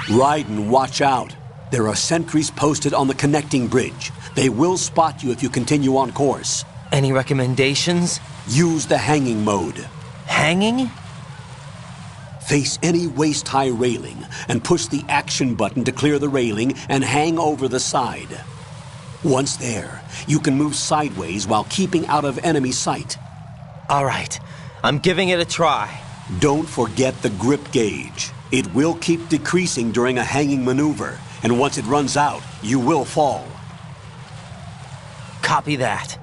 Raiden, watch out. There are sentries posted on the connecting bridge. They will spot you if you continue on course. Any recommendations? Use the hanging mode. Hanging? Face any waist-high railing and push the action button to clear the railing and hang over the side. Once there, you can move sideways while keeping out of enemy sight. All right, I'm giving it a try. Don't forget the grip gauge. It will keep decreasing during a hanging maneuver, and once it runs out, you will fall. Copy that.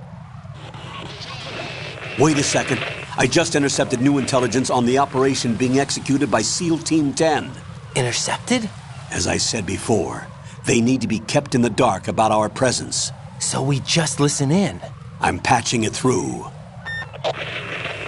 Wait a second. I just intercepted new intelligence on the operation being executed by SEAL Team 10. Intercepted? As I said before, they need to be kept in the dark about our presence. So we just listen in? I'm patching it through.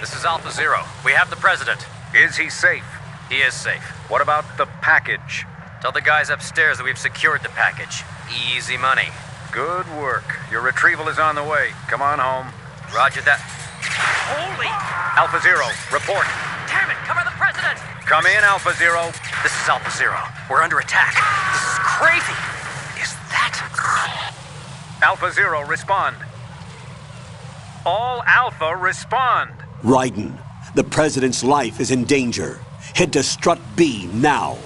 This is Alpha Zero. We have the President. Is he safe? He is safe. What about the package? Tell the guys upstairs that we've secured the package. Easy money. Good work. Your retrieval is on the way. Come on home. Roger that. Holy! Alpha Zero, report. Damn it! Cover the President! Come in, Alpha Zero. This is Alpha Zero. We're under attack. This is crazy. Is that... Alpha Zero, respond. All Alpha, respond. Raiden, the President's life is in danger. Head to Strut B now.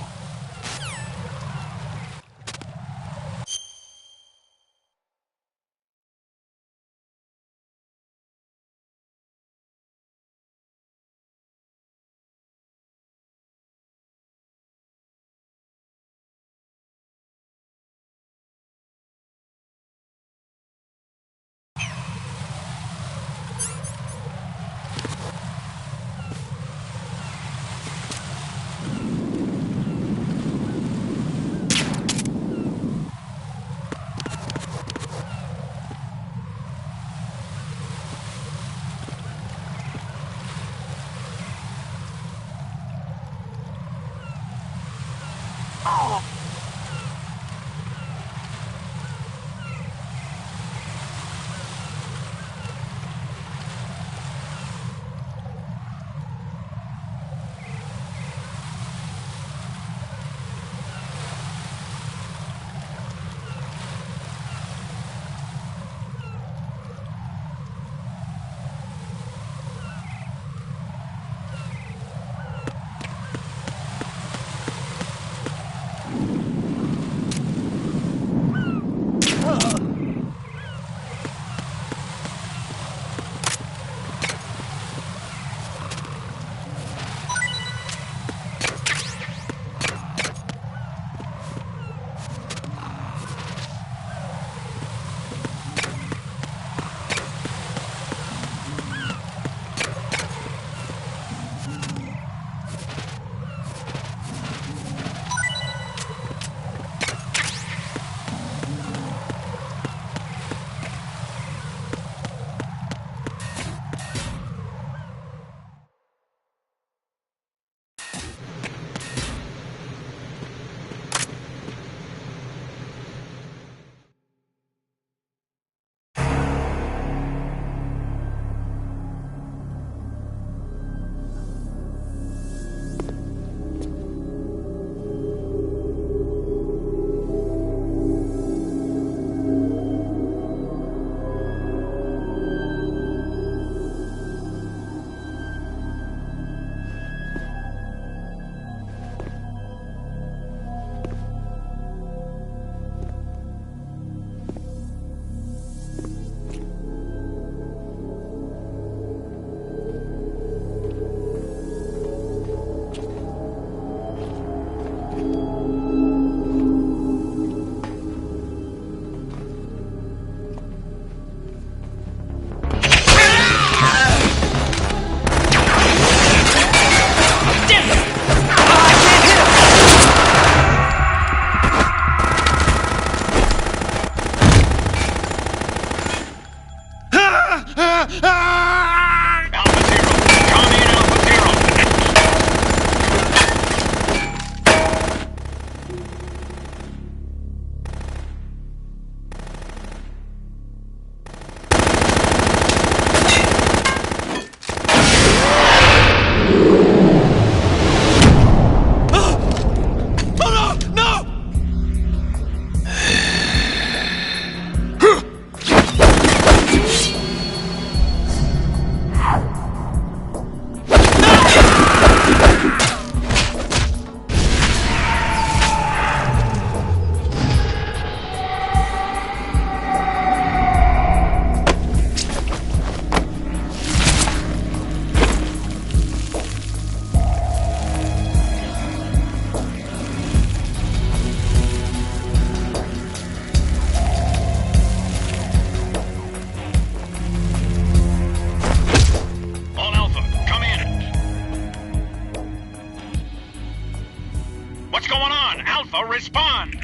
What's going on? Alpha, respond!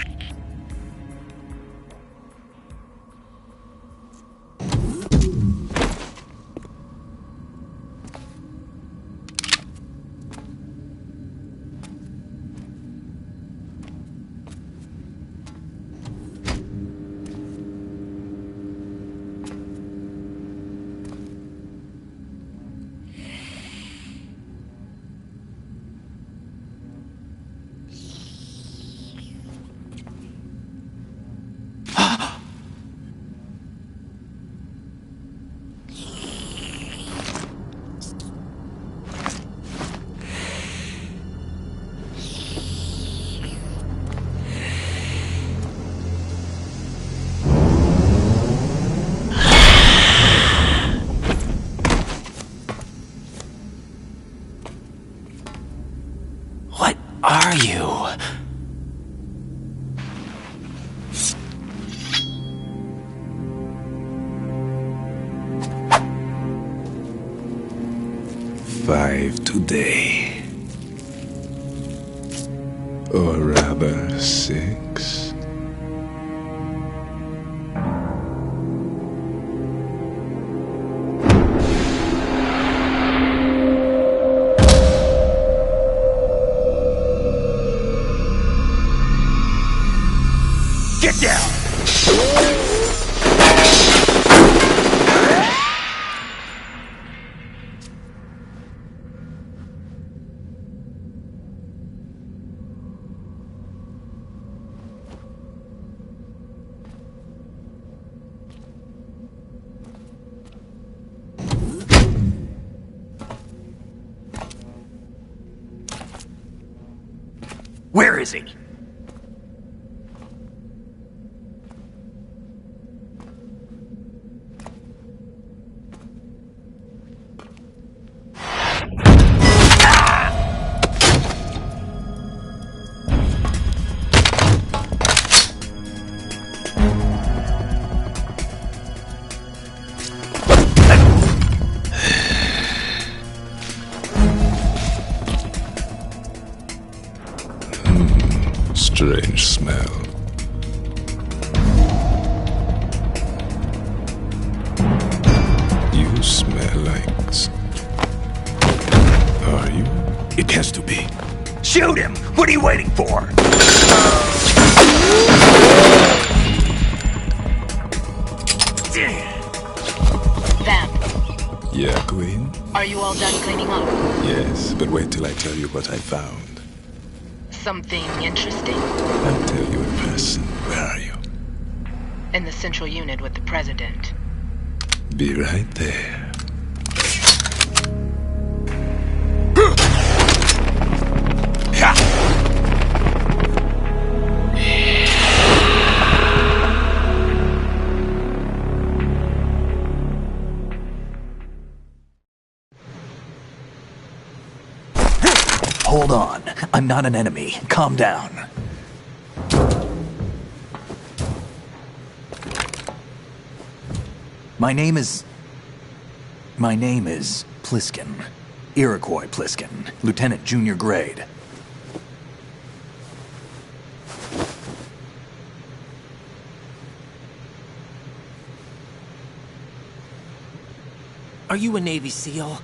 Are you? Five today. Or rather, 6. Get down! Where is he? Strange smell. You smell like... Are you? It has to be. Shoot him! What are you waiting for? Vamp. Yeah, Queen? Are you all done cleaning up? Yes, but wait till I tell you what I found. Something interesting? I'll tell you in person. Where are you? In the central unit with the president. Be right there. Hold on. I'm not an enemy. Calm down. My name is Pliskin. Iroquois Pliskin. Lieutenant Junior Grade. Are you a Navy SEAL?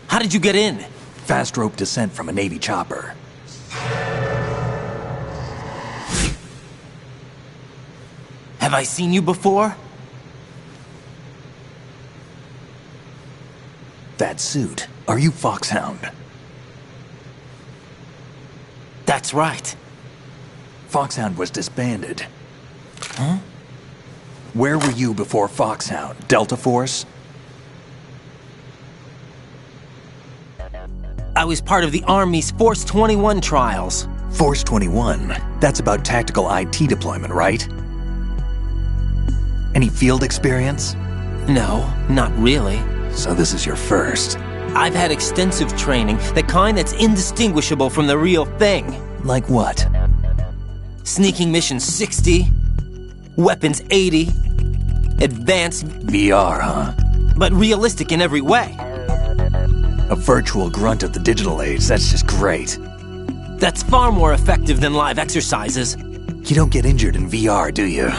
How did you get in? Fast rope descent from a Navy chopper. Have I seen you before? That suit. Are you Foxhound? That's right. Foxhound was disbanded. Huh? Where were you before Foxhound? Delta Force? I was part of the Army's Force 21 trials. Force 21? That's about tactical IT deployment, right? Any field experience? No, not really. So this is your first. I've had extensive training, the kind that's indistinguishable from the real thing. Like what? Sneaking mission 60, weapons 80, advanced... VR, huh? But realistic in every way. A virtual grunt of the digital age, that's just great. That's far more effective than live exercises. You don't get injured in VR, do you?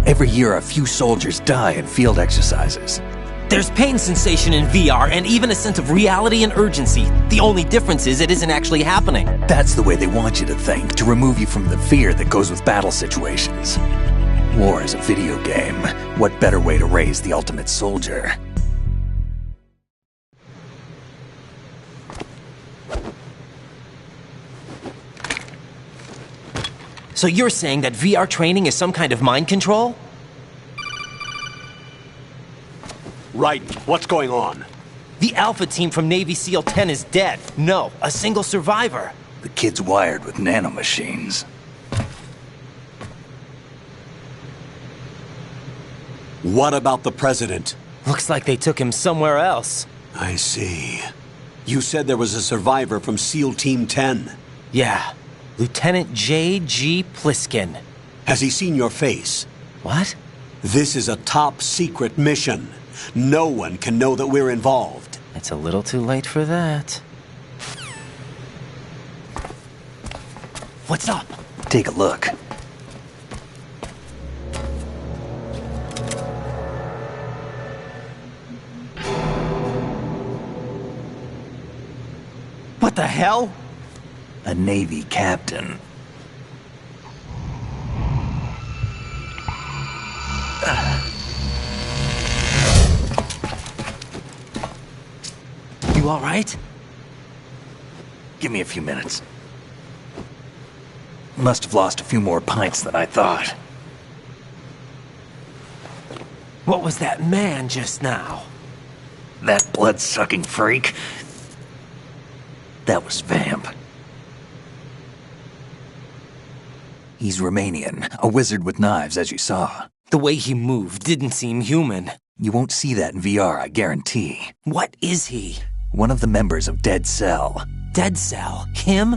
Every year a few soldiers die in field exercises. There's pain sensation in VR and even a sense of reality and urgency. The only difference is it isn't actually happening. That's the way they want you to think, to remove you from the fear that goes with battle situations. War is a video game. What better way to raise the ultimate soldier? So you're saying that VR training is some kind of mind control? Right. What's going on? The Alpha team from Navy SEAL 10 is dead. No, a single survivor. The kid's wired with nanomachines. What about the president? Looks like they took him somewhere else. I see. You said there was a survivor from SEAL Team 10. Yeah. Lieutenant J.G. Pliskin. Has he seen your face? What? This is a top secret mission. No one can know that we're involved. It's a little too late for that. What's up? Take a look. What the hell? A Navy captain. You all right? Give me a few minutes. Must have lost a few more pints than I thought. What was that man just now? That blood-sucking freak? That was Vamp. He's Romanian, a wizard with knives, as you saw. The way he moved didn't seem human. You won't see that in VR, I guarantee. What is he? One of the members of Dead Cell. Dead Cell? Him?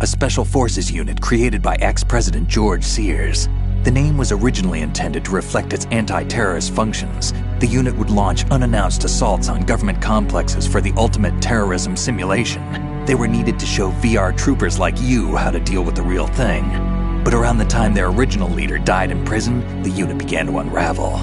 A special forces unit created by ex-President George Sears. The name was originally intended to reflect its anti-terrorist functions. The unit would launch unannounced assaults on government complexes for the ultimate terrorism simulation. They were needed to show VR troopers like you how to deal with the real thing. But around the time their original leader died in prison, the unit began to unravel.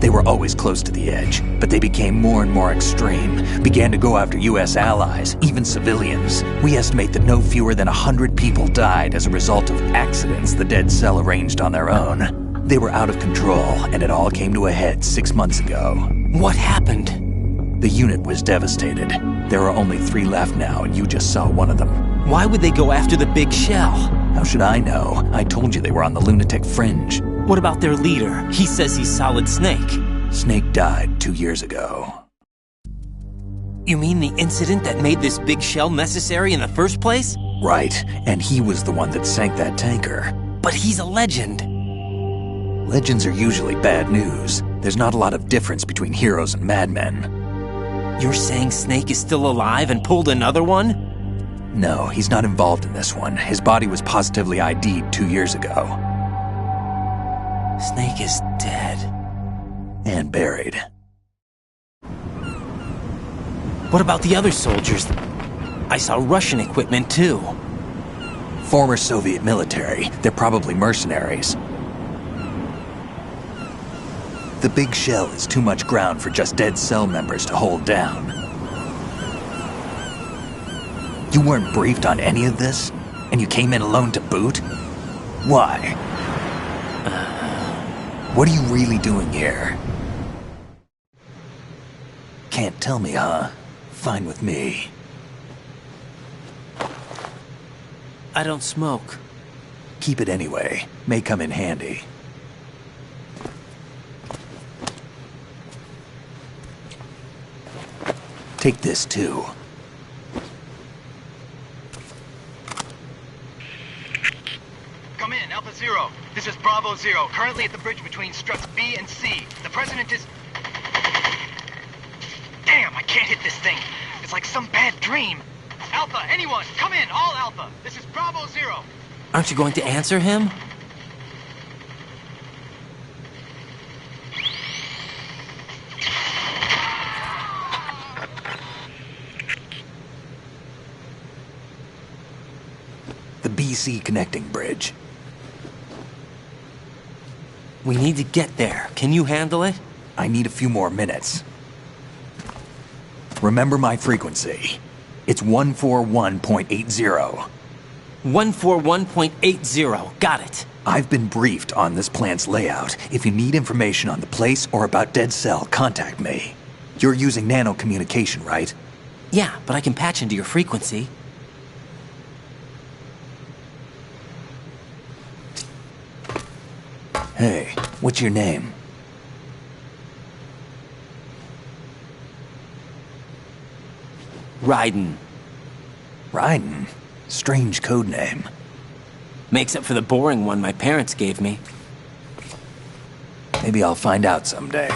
They were always close to the edge, but they became more and more extreme, began to go after U.S. allies, even civilians. We estimate that no fewer than 100 people died as a result of accidents the Dead Cell arranged on their own. They were out of control, and it all came to a head 6 months ago. What happened? The unit was devastated. There are only 3 left now, and you just saw one of them. Why would they go after the big shell? How should I know? I told you they were on the lunatic fringe. What about their leader? He says he's Solid Snake. Snake died 2 years ago. You mean the incident that made this big shell necessary in the first place? Right, and he was the one that sank that tanker. But he's a legend. Legends are usually bad news. There's not a lot of difference between heroes and madmen. You're saying Snake is still alive and pulled another one? No, he's not involved in this one. His body was positively ID'd 2 years ago. Snake is dead. And buried. What about the other soldiers? I saw Russian equipment too. Former Soviet military. They're probably mercenaries. The big shell is too much ground for just dead cell members to hold down. You weren't briefed on any of this? And you came in alone to boot? Why? What are you really doing here? Can't tell me, huh? Fine with me. I don't smoke. Keep it anyway. May come in handy. Take this too. Come in, Alpha Zero. This is Bravo Zero, currently at the bridge between struts B and C. The President is... Damn, I can't hit this thing. It's like some bad dream. Alpha, anyone, come in, all Alpha. This is Bravo Zero. Aren't you going to answer him? The BC connecting bridge. We need to get there. Can you handle it? I need a few more minutes. Remember my frequency. It's 141.80. 141.80. Got it. I've been briefed on this plant's layout. If you need information on the place or about Dead Cell, contact me. You're using nano communication, right? Yeah, but I can patch into your frequency. Hey, what's your name? Raiden. Raiden? Strange code name. Makes up for the boring one my parents gave me. Maybe I'll find out someday.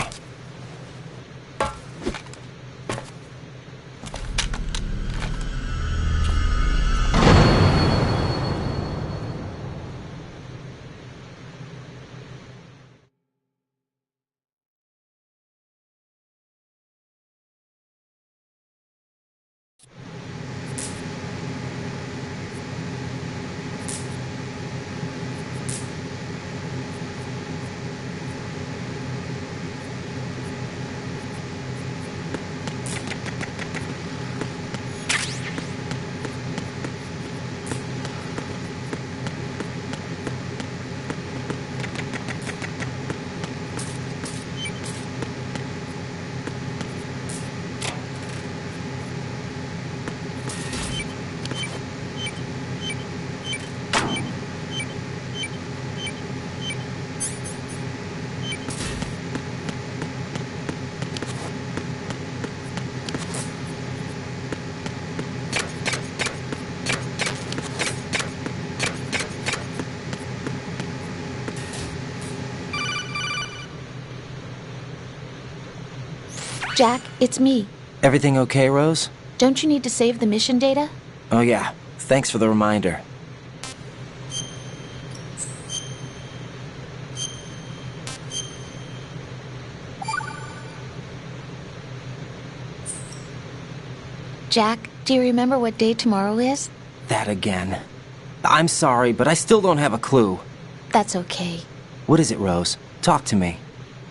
Jack, it's me. Everything okay, Rose? Don't you need to save the mission data? Oh yeah. Thanks for the reminder. Jack, do you remember what day tomorrow is? That again. I'm sorry, but I still don't have a clue. That's okay. What is it, Rose? Talk to me.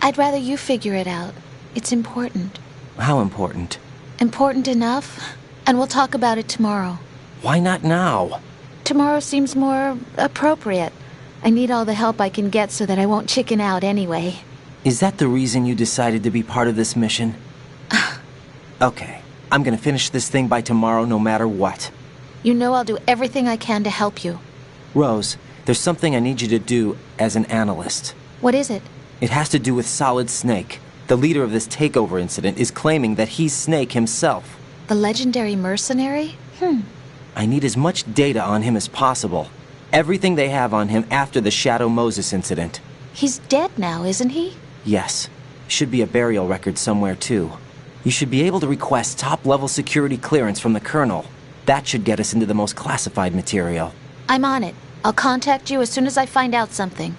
I'd rather you figure it out. It's important. How important? Important enough, and we'll talk about it tomorrow. Why not now? Tomorrow seems more appropriate. I need all the help I can get so that I won't chicken out anyway. Is that the reason you decided to be part of this mission? Okay, I'm gonna finish this thing by tomorrow no matter what. You know I'll do everything I can to help you. Rose, there's something I need you to do as an analyst. What is it? It has to do with Solid Snake. The leader of this takeover incident is claiming that he's Snake himself. The legendary mercenary? I need as much data on him as possible. Everything they have on him after the Shadow Moses incident. He's dead now, isn't he? Yes. Should be a burial record somewhere, too. You should be able to request top-level security clearance from the Colonel. That should get us into the most classified material. I'm on it. I'll contact you as soon as I find out something.